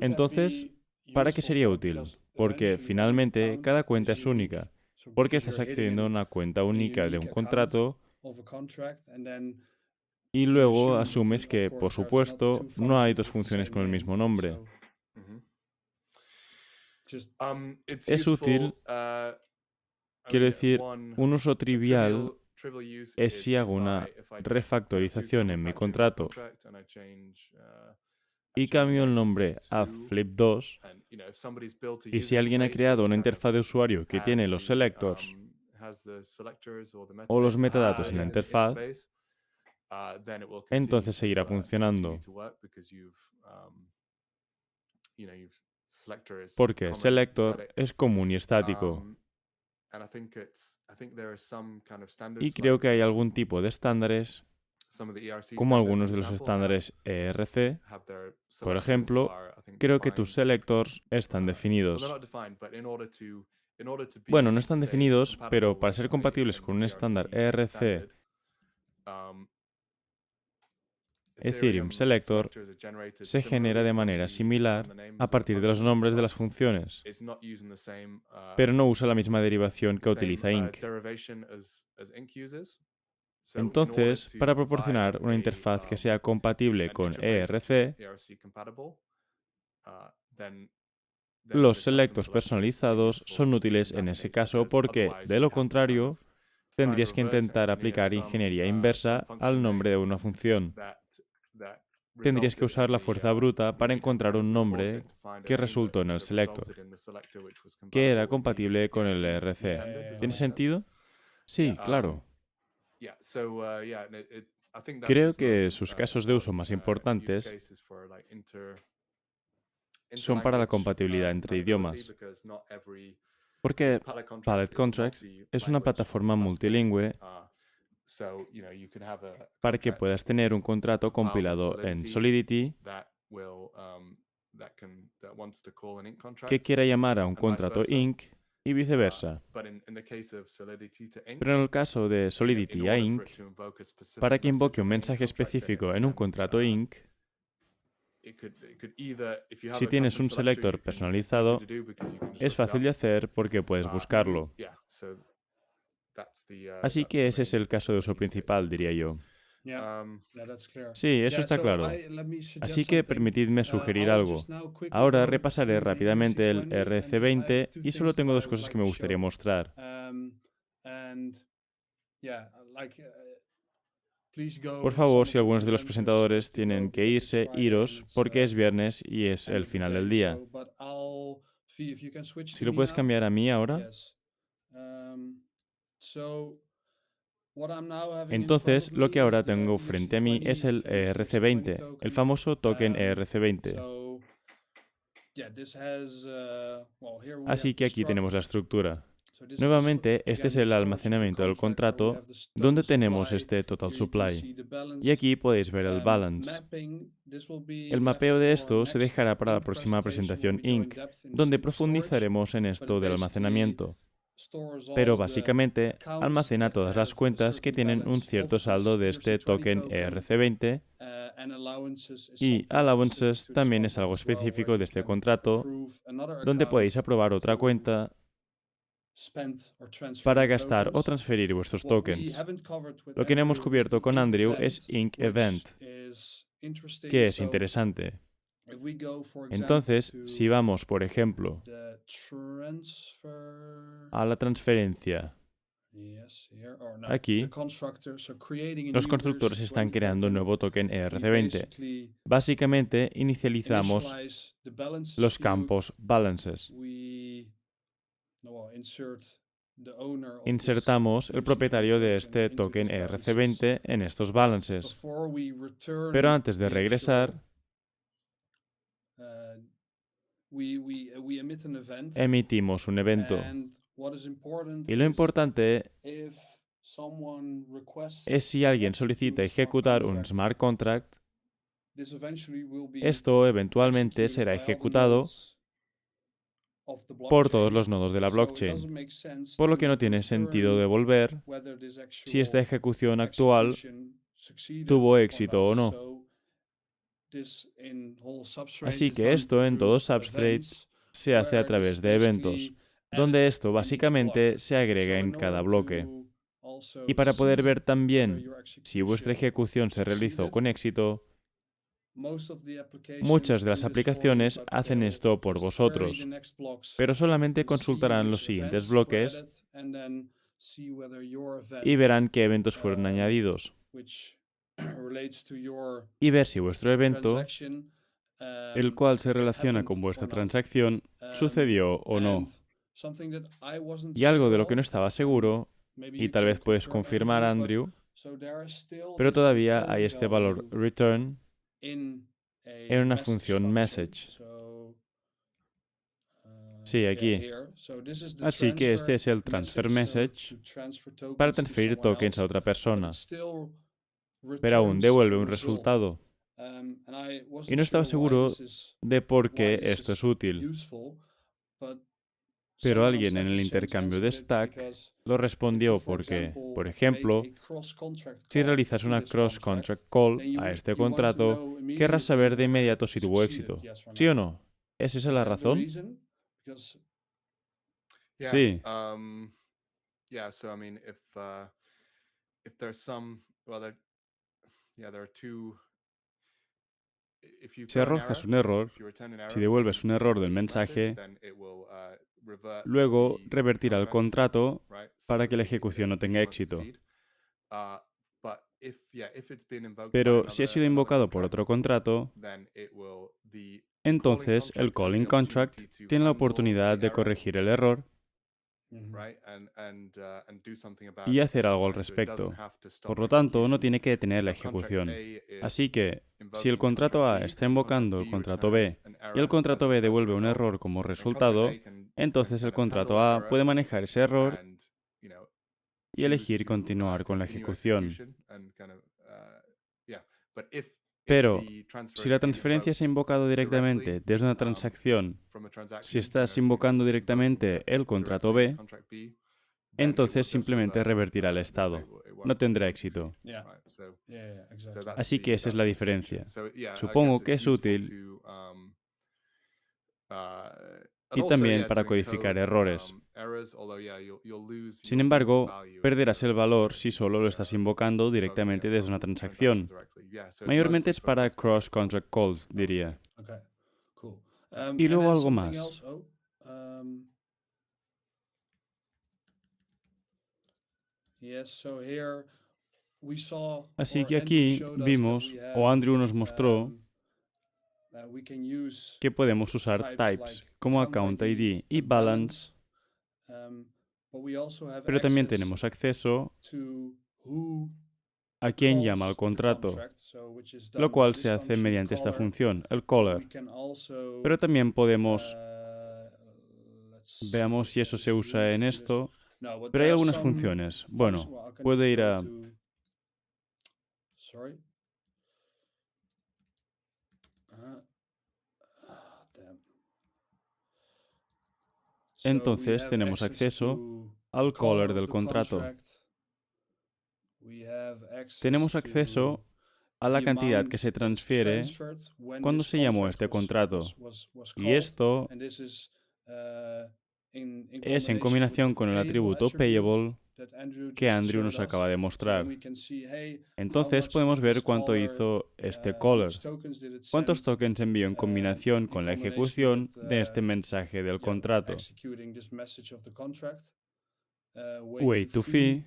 Entonces, ¿para qué sería útil? Porque finalmente cada cuenta es única, porque estás accediendo a una cuenta única de un contrato y luego asumes que, por supuesto, no hay dos funciones con el mismo nombre. Es útil, quiero decir, un uso trivial es si hago una refactorización en mi contrato y cambio el nombre a Flip2, y si alguien ha creado una interfaz de usuario que tiene los selectors o los metadatos en la interfaz, entonces seguirá funcionando, porque el selector es común y estático. Y creo que hay algún tipo de estándares, como algunos de los estándares ERC. Por ejemplo, creo que tus selectors están definidos. Bueno, no están definidos, pero para ser compatibles con un estándar ERC, Ethereum Selector se genera de manera similar a partir de los nombres de las funciones, pero no usa la misma derivación que utiliza Inc. Entonces, para proporcionar una interfaz que sea compatible con ERC, los selectos personalizados son útiles en ese caso porque, de lo contrario, tendrías que intentar aplicar ingeniería inversa al nombre de una función. Tendrías que usar la fuerza bruta para encontrar un nombre que resultó en el selector, que era compatible con el ERC. ¿Tiene sentido? Sí, claro. Creo que sus casos de uso más importantes son para la compatibilidad entre idiomas, porque Palette Contracts es una plataforma multilingüe para que puedas tener un contrato compilado en Solidity que quiera llamar a un contrato Inc. y viceversa. Pero en el caso de Solidity a Inc., para que invoque un mensaje específico en un contrato Inc., si tienes un selector personalizado, es fácil de hacer porque puedes buscarlo. Así que ese es el caso de uso principal, diría yo. Sí, eso está claro. Así que permitidme sugerir algo. Ahora repasaré rápidamente el RC20 y solo tengo dos cosas que me gustaría mostrar. Por favor, si algunos de los presentadores tienen que irse, iros, porque es viernes y es el final del día. Si lo puedes cambiar a mí ahora. Entonces, lo que ahora tengo frente a mí es el ERC20, el famoso token ERC20. Así que aquí tenemos la estructura. Nuevamente, este es el almacenamiento del contrato, donde tenemos este total supply. Y aquí podéis ver el balance. El mapeo de esto se dejará para la próxima presentación Inc., donde profundizaremos en esto del almacenamiento. Pero básicamente almacena todas las cuentas que tienen un cierto saldo de este token ERC20, y allowances también es algo específico de este contrato, donde podéis aprobar otra cuenta para gastar o transferir vuestros tokens. Lo que no hemos cubierto con Andrew es Inc. Event, que es interesante. Entonces, si vamos, por ejemplo, a la transferencia, aquí, los constructores están creando un nuevo token ERC20. Básicamente, inicializamos los campos balances. Insertamos el propietario de este token ERC20 en estos balances. Pero antes de regresar, emitimos un evento. Y lo importante es si alguien solicita ejecutar un smart contract, esto eventualmente será ejecutado por todos los nodos de la blockchain, por lo que no tiene sentido devolver si esta ejecución actual tuvo éxito o no. Así que esto en todo Substrate se hace a través de eventos, donde esto básicamente se agrega en cada bloque. Y para poder ver también si vuestra ejecución se realizó con éxito, muchas de las aplicaciones hacen esto por vosotros, pero solamente consultarán los siguientes bloques y verán qué eventos fueron añadidos y ver si vuestro evento, el cual se relaciona con vuestra transacción, sucedió o no. Y algo de lo que no estaba seguro, y tal vez puedes confirmar, Andrew, pero todavía hay este valor return en una función message. Sí, aquí. Así que este es el transfer message para transferir tokens a otra persona, pero aún devuelve un resultado. Y no estaba seguro de por qué esto es útil, pero alguien en el intercambio de stack lo respondió porque, por ejemplo, si realizas una cross-contract call a este contrato, querrás saber de inmediato si tuvo éxito. ¿Sí o no? ¿Es esa la razón? Yeah. Sí. Yeah. So I mean, if there's some, well, there are two. If you Si throw an arrojas error, un error, if you return an si error devuelves from un error del the message, mensaje, then it will revert luego the revertirá el contract, contrato right? para So que la the ejecución no tenga execution will éxito. succeed. But if it's been invoked by Pero si ha sido another invocado por contract, otro contrato, then the calling entonces el contract has the calling contract opportunity to tiene la handle oportunidad the de error, corregir el error right? And do something about y it, hacer algo al right? So it doesn't respecto. have to stop Por lo tanto, no execution. tiene que detener la So contract ejecución. A is Así que, si el invoking contrato contract A B, está and contract invocando el B contrato B returns an y el error contrato B as a devuelve un result, error como then contract resultado, A can entonces el kind of handle contrato that A error puede manejar ese error and y choose elegir to continuar con la continue ejecución. execution and kind of yeah. But if Pero, the transfer si is la being transferencia se ha invoked invocado directamente directly desde una transacción, from a si transaction, estás invocando directamente el contrato B, contract B, entonces simplemente revertirá el estado. No tendrá éxito. Right. So that's Así que esa es la diferencia. distinction. So yeah, I Supongo guess que it's es useful útil to and y also también yeah, para to codificar encode errores. errors, although yeah, you'll lose Sin the embargo, value if you perderás el don't valor si use solo the lo estás error, invocando invoking it directamente desde una from the transaction transacción. directly. Yeah, so it's Mayormente mostly es for para cross-contract cross-contract calls, calls, I would diría. say. Okay, cool. Y And luego then algo something más. else. Yes, so here we saw, Así or que Andrew aquí showed us that vimos, we o have Andrew nos mostró, that we can use que podemos usar types types like como account ID y and balance, but we also have pero también access tenemos acceso to who a quien llama al calls the contrato, contract, so which is lo done cual by se this hace function mediante esta caller. función, el We caller. can also Pero también podemos, let's veamos see si if eso that se is usa en used in this. esto, No, but pero hay there are algunas some funciones. functions. Bueno, Well, I can puede just ir go a... to- Sorry. Damn. So we Entonces have tenemos access acceso to al the caller of del the contrato. contract. We have access Tenemos to acceso a la the cantidad amount que se that's transfiere transferred when cuando this se llamó contract este contrato. was Y called, esto and this is in es en combination with combinación the con el payable atributo attribute payable that Andrew que just Andrew showed nos us. acaba de So then mostrar. we can see, hey, how Entonces much podemos did ver this cuánto caller, hizo este how caller, much tokens did it cuántos send, tokens envió en combinación in con la combination ejecución with, de este mensaje del yeah, contrato. executing this message of the contract. Wait to fee,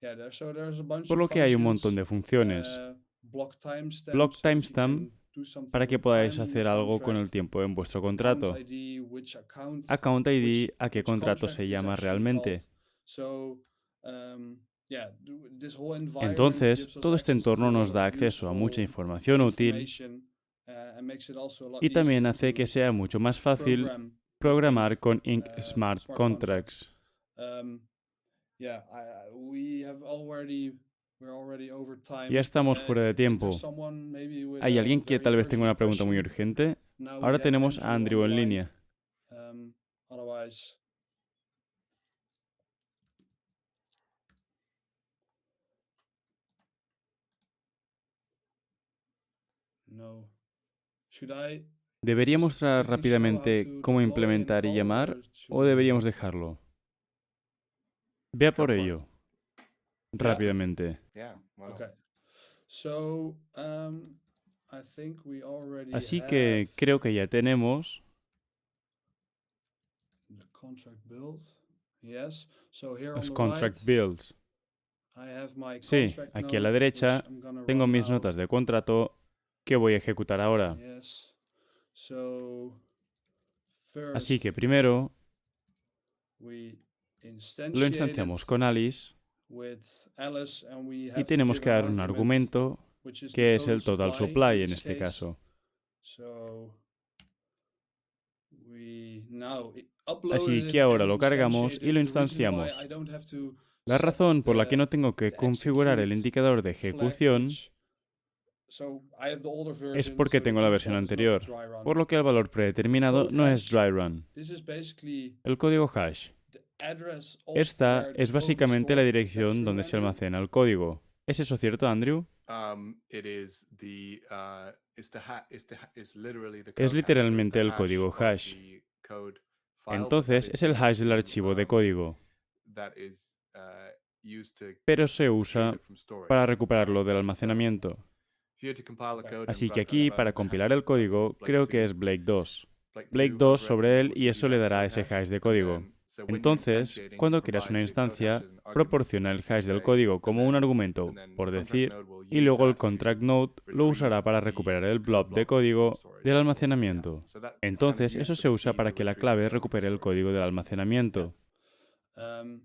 Yeah, there's a bunch por of lo que hay un functions. montón de funciones. Block timestamp, Block so that you timestamp can do something para que with podáis time in your hacer algo con el contract. tiempo en vuestro Account contrato. ID, which account, Account ID, a qué which contrato contract se is llama actually realmente. called. So, yeah, this whole environment Entonces, gives us todo este access to entorno a nos lot da of acceso a mucha useful información útil information, and makes it also a lot y también easier hace que to sea mucho más fácil program with programar con Ink, Ink Smart smart Contracts. Yeah, we're already over time. Ya estamos fuera de Is there tiempo. someone maybe with ¿Hay a alguien que very tal vez tenga una urgent pregunta muy question? urgente? Now we Ahora have tenemos a Andrew on the en line. línea. Otherwise, no. Should I ¿Debería just mostrar quickly show how rápidamente to cómo deploy and implementar y call, llamar or should o we- deberíamos dejarlo? Vea por for it. ello. Rápidamente. Yeah. Wow. Okay. So, I think we already Así que have creo que ya tenemos the contract build. Yes. So here on los the contract right, builds. I have my Sí, contract aquí a la note, derecha which I'm gonna tengo run mis now. notas de contrato que voy a ejecutar ahora. Yes. So Así first que primero we lo instantiate instanciamos it con Alice with Alice, and we y have to tenemos give que an dar un argument, argumento which is the que es total el total supply supply in en this este case. caso. So we now upload Así it que ahora and lo cargamos instantiate y it. lo The reason why instanciamos. I don't have to La set razón por la que no the tengo que configurar el execute indicador de flag, ejecución so I have the older es version, porque so the tengo la versión default is not a anterior, dry run. por lo que el valor predeterminado no es dry run. This is basically El código hash. the address of Esta where the es code is básicamente la stored. Is that dirección true, donde se Andrew? almacena el código. ¿Es eso cierto, Andrew? It is the it's literally the Es code hash, so it's literalmente the el hash código of hash. the code file, but that Entonces is es el hash del used to, archivo de código, that is used to pero se retrieve usa it from storage. para recuperarlo del almacenamiento. If you had to compile a code Así and que run aquí, the para hash compilar el of código, Blake creo que 2, es Blake 2. Blake Blake 2 2 will sobre directly él y give eso you le that dará code ese hash, hash de and código. then, so when you're Entonces, instantiating, cuando you creas provide una the code hash instancia, as an argument proporciona el to hash del say, código and como then- un argumento, and then por the contract decir, node will y use luego el that to contract node lo usará para retrieve recuperar the el blob code de block código from storage. del almacenamiento. So that- it's kind of Entonces, used eso for se the usa key para to que la retrieve the clave code from recupere el storage. código del almacenamiento.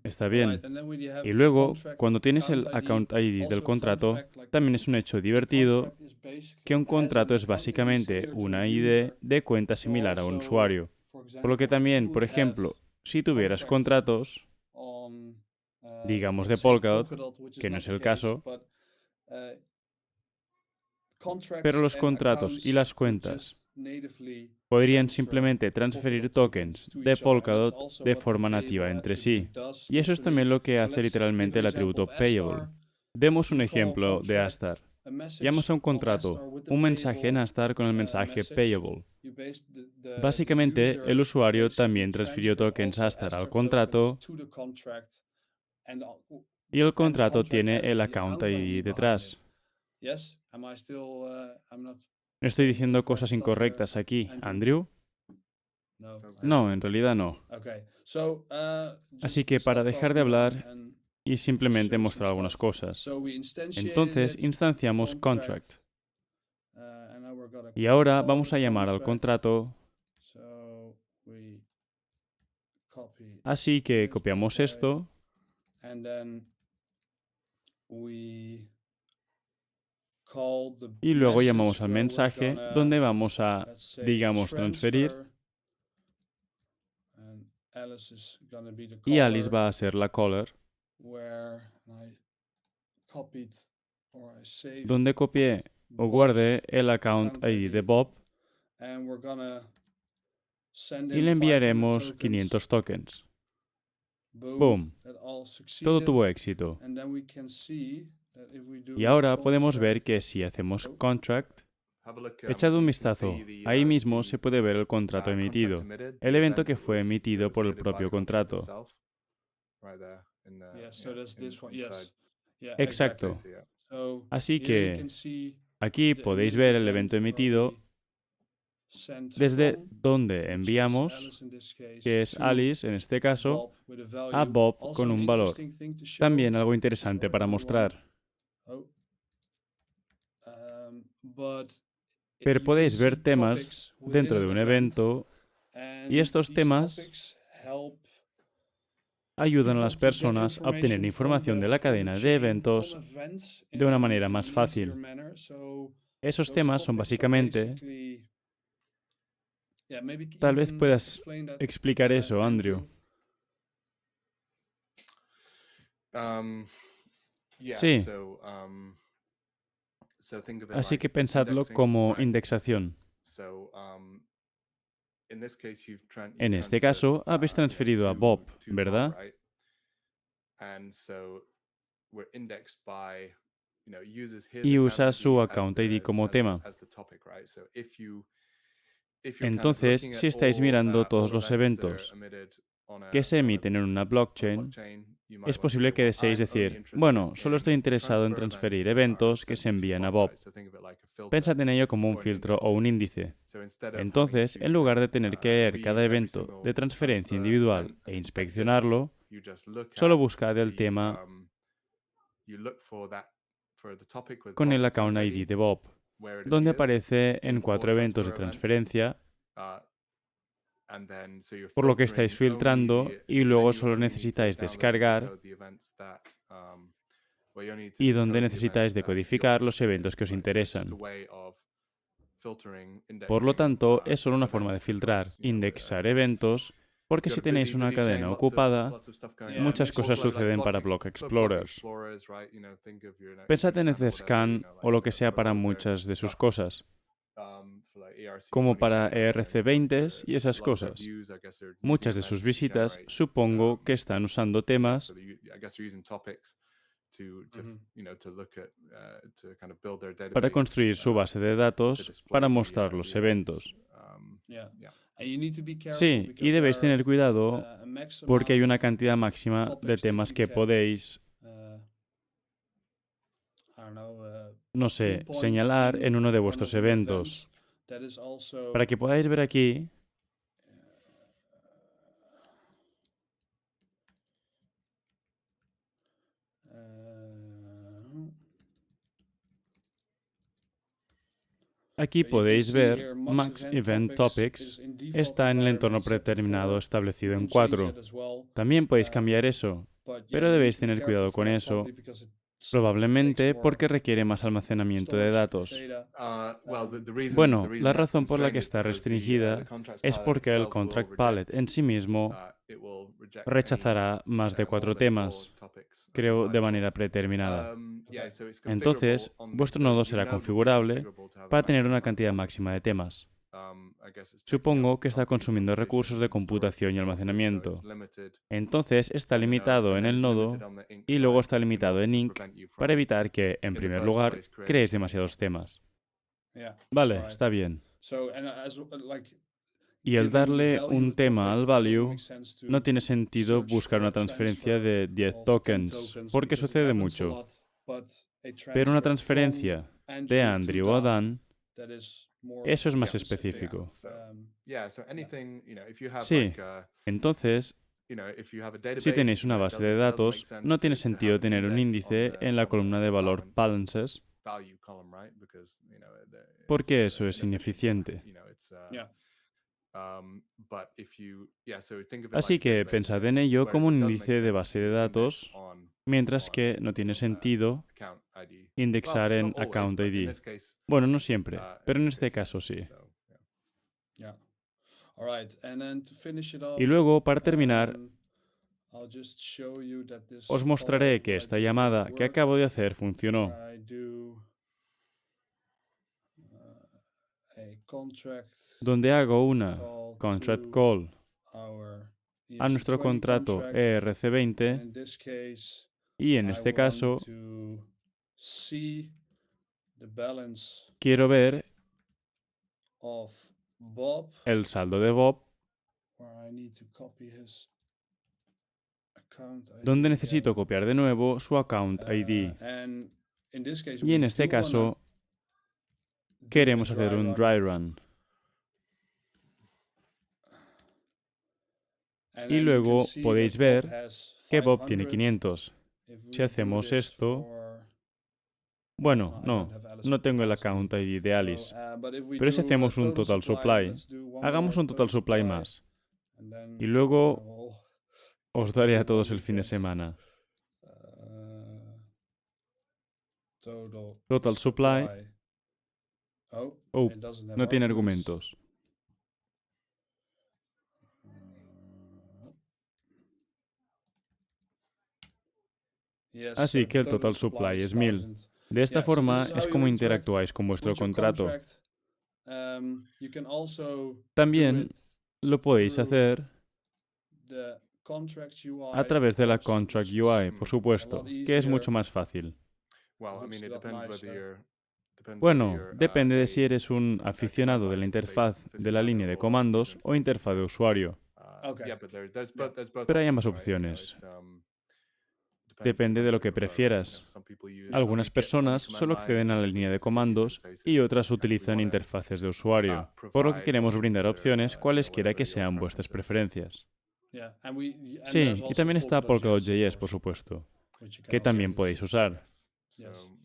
Está Alright, bien. and then we have Y the luego, contract cuando tienes el account ID. account ID Also del a fun contrato, fact, like, también es un hecho the divertido contract is basically- que un has an contrato es account ID básicamente similar to una a ID user. de cuenta So similar a un also, usuario. for Por lo que example, if también, you por would ejemplo, have si tuvieras contracts contratos, on, digamos de let's say Polkadot, which is que no not es the el case, caso, but, contracts pero los and contratos y accounts las could cuentas just natively podrían transfer simplemente transferir Polkadot tokens to de each other, and that's Polkadot also de what the forma payable nativa entre sí. attribute does, Y eso es literally. también lo que So hace let's literalmente give el an example atributo of payable. Astar. Demos We un call ejemplo de contract Astar. a message Llamas a un on contrato, Astar with the un mensaje en payable, Astar con el mensaje message. payable. You base the Básicamente, user el usuario basically también transfirió transferred tokens also Astar al Astar contrato tokens to the contract, and y el the contrato contract tiene has el the account ID ID behind detrás. it. Yes? Am I still, I'm not ¿No estoy saying diciendo incorrect cosas stuff here, incorrectas aquí, Andrew? Andrew? No. No, en realidad no. Okay. So, Así just que para stop dejar de talking hablar and y simplemente show some mostrar algunas stuff. cosas. So we instantiated Entonces it, instanciamos contract. and now we're gonna Y ahora call vamos the a llamar al contract. contrato. So we copy Así que this copiamos bad boy, esto and then we call the y luego message llamamos al where we're mensaje gonna, donde vamos a, let's say, digamos, transferir transfer, and Alice is gonna be the y Alice caller, va a ser la caller, where I copied or I saved donde copié o Bob's guardé el account account ID de ID, Bob and we're gonna send y him le 500 enviaremos tokens. 500 tokens. Boom. Boom. That all Todo succeeded. tuvo éxito. And then we can see that if we do Y ahora podemos ver contract, que si hacemos contract, Have a look, echad un you can vistazo. see the, Ahí uh, mismo the, se puede ver el contrato contract emitido, emitted, el the evento event que that fue was emitido por el emitted by the propio contract contrato. itself, right there in the- yeah, so yeah, that's in- this one. inside. Yes. Yeah, Exacto. exactly. Yeah. So Así here you que can see aquí the podéis emitted ver el event evento where emitido we sent desde from, donde which is enviamos, Alice in this case, que es to Alice en este caso, Bob with a value. a Bob Also con an un valor. interesting thing to show También algo interesante for para everyone. mostrar. Oh. But Pero you podéis can ver see temas topics within dentro de an un event, evento and y estos these temas topics help ayudan a people las to get personas a obtener información de la cadena de eventos de una manera más fácil. Esos temas son básicamente... Tal vez puedas explicar eso, Andrew. Yeah, Sí. so think of it Así like que pensadlo indexing, como right? indexación. So, in this case, you've En este caso, habéis transferido a Bob, ¿verdad? right? And so we're indexed by, uses his Y account usas su ID as account the- ID como as- tema. as the topic, right? So if you're kind of Entonces, looking si at estáis all, mirando all todos los events that are eventos emitted on a- que se on a- emiten en una on a blockchain, blockchain, you might es want to posible say, que well, deseéis I'm only decir, interested bueno, solo estoy in interesado en transfer transferir events that are eventos que sent se to envían a Bob, Bob. right? So think of it like a filter Pensad en ello como un or an filtro index. o un índice. So instead of Entonces, having en to, lugar de tener que leer read cada every evento single de transferencia transfer individual and e inspect it, inspeccionarlo, Solo buscad el tema con el account ID de Bob, donde aparece en 4 eventos de transferencia, por lo que estáis filtrando, y luego solo necesitáis descargar y donde necesitáis decodificar los eventos que os interesan. Por lo tanto, es solo una forma de filtrar, indexar eventos, porque si tenéis una cadena ocupada, muchas cosas suceden para Block Explorers. Pensad en Zscan o lo que sea para muchas de sus cosas, como para ERC20s y esas cosas. Muchas de sus visitas supongo que están usando temas para construir su base de datos para mostrar los eventos. Sí, y debéis tener cuidado porque hay una cantidad máxima de temas que podéis, no sé, señalar en uno de vuestros eventos. Para que podáis ver aquí, aquí podéis ver Max Event Topics está en el entorno predeterminado establecido en 4. También podéis cambiar eso, pero debéis tener cuidado con eso, probablemente porque requiere más almacenamiento de datos. Bueno, la razón por la que está restringida es porque el Contract Palette en sí mismo rechazará más de 4 temas, creo de manera predeterminada. Entonces, vuestro nodo será configurable para tener una cantidad máxima de temas. Supongo que está consumiendo recursos de computación y almacenamiento. Entonces, está limitado en el nodo y luego está limitado en Inc. para evitar que, en primer lugar, creéis demasiados temas. Vale, está bien. Y el darle un tema al value, no tiene sentido buscar una transferencia de 10 tokens, porque sucede mucho. Pero una transferencia de Andrew a Dan, eso es más específico. Sí, entonces, si tenéis una base de datos, no tiene sentido tener un índice en la columna de valor balances, porque eso es ineficiente. Así que pensad en ello como un índice de base de datos, mientras que no tiene sentido indexar en Account ID. Bueno, no siempre, pero en este caso sí. Y luego, para terminar, os mostraré que esta llamada que acabo de hacer funcionó. Donde hago una contract call a nuestro contrato ERC20 y en este caso quiero ver el saldo de Bob, donde necesito copiar de nuevo su account ID. Y en este caso queremos hacer un dry run. Y luego podéis ver que Bob tiene 500. Si hacemos esto... Bueno, no tengo el account ID de Alice. Pero si hacemos un total supply, hagamos un total supply más. Y luego os daré a todos el fin de semana. Total supply. Oh, no tiene argumentos. Así que el total supply es 1000. De esta forma es como interactuáis con vuestro contrato. También lo podéis hacer a través de la Contract UI, por supuesto, que es mucho más fácil. Bueno, depende de si eres un aficionado de la interfaz de la línea de comandos o interfaz de usuario. Pero hay ambas opciones. Depende de lo que prefieras. Algunas personas solo acceden a la línea de comandos y otras utilizan interfaces de usuario, por lo que queremos brindar opciones cualesquiera que sean vuestras preferencias. Yeah, and and Sí, there's y also también está Polkadot.js, of Polkadot.js, por course, supuesto, which you can que also también use. podéis usar. Yes. So,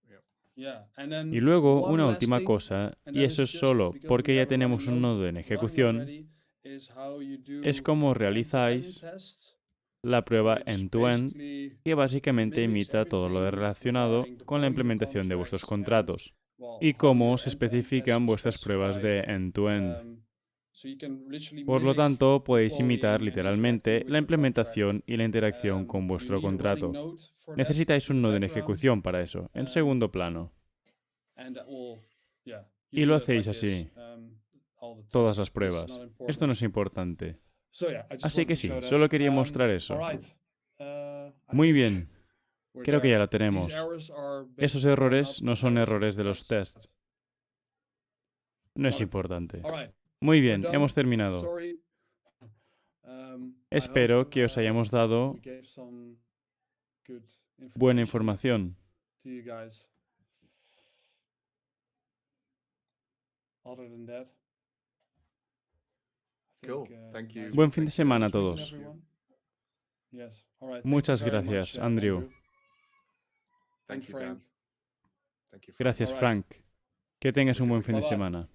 yeah. Yeah, and then Y luego one una last última thing, cosa, and y that eso is es just solo because porque we ya have a running tenemos un node nodo en running ejecución, already, is how you do es cómo end-to-end realizáis tests, la prueba which end-to-end, basically que básicamente mimics imita todo lo everything relacionado regarding con la deploying your implementación de vuestros contracts and, contratos well, y how cómo your se end-to-end tests especifican are vuestras pruebas de specified. end-to-end. So you can literally Por lo mimic tanto, podéis imitar deploying and literalmente interacting with la your contract. implementación y la interacción con You vuestro need a running contrato. node for that Necesitáis in un the nodo en background, ejecución para eso, en segundo plano. and that will, yeah, you Y do lo that like hacéis this, así, all the todas tests. las This is pruebas. not Esto no important. es importante. So yeah, I just Así wanted que to show sí, that. solo quería mostrar eso. All right. I Muy think bien, we're creo que ya there. lo tenemos. These errors are Esos basically coming errores up no son because of errores the de los tests. tests. No es Not importante. All right. Muy We're bien, done. hemos terminado. Sorry. I Espero hope, que os hayamos dado we gave some good buena information información. to you guys. Other than that, I Cool. think, Thank you. nice Buen fin de Thank you very semana a much, weekend, todos. everyone. Yes. All right. Thank you Muchas very gracias, much, Andrew. Thank Thanks, you, Dan. Frank. Thank you, Frank. Gracias, All right. Frank. Que tengas un buen fin de Bye-bye. semana.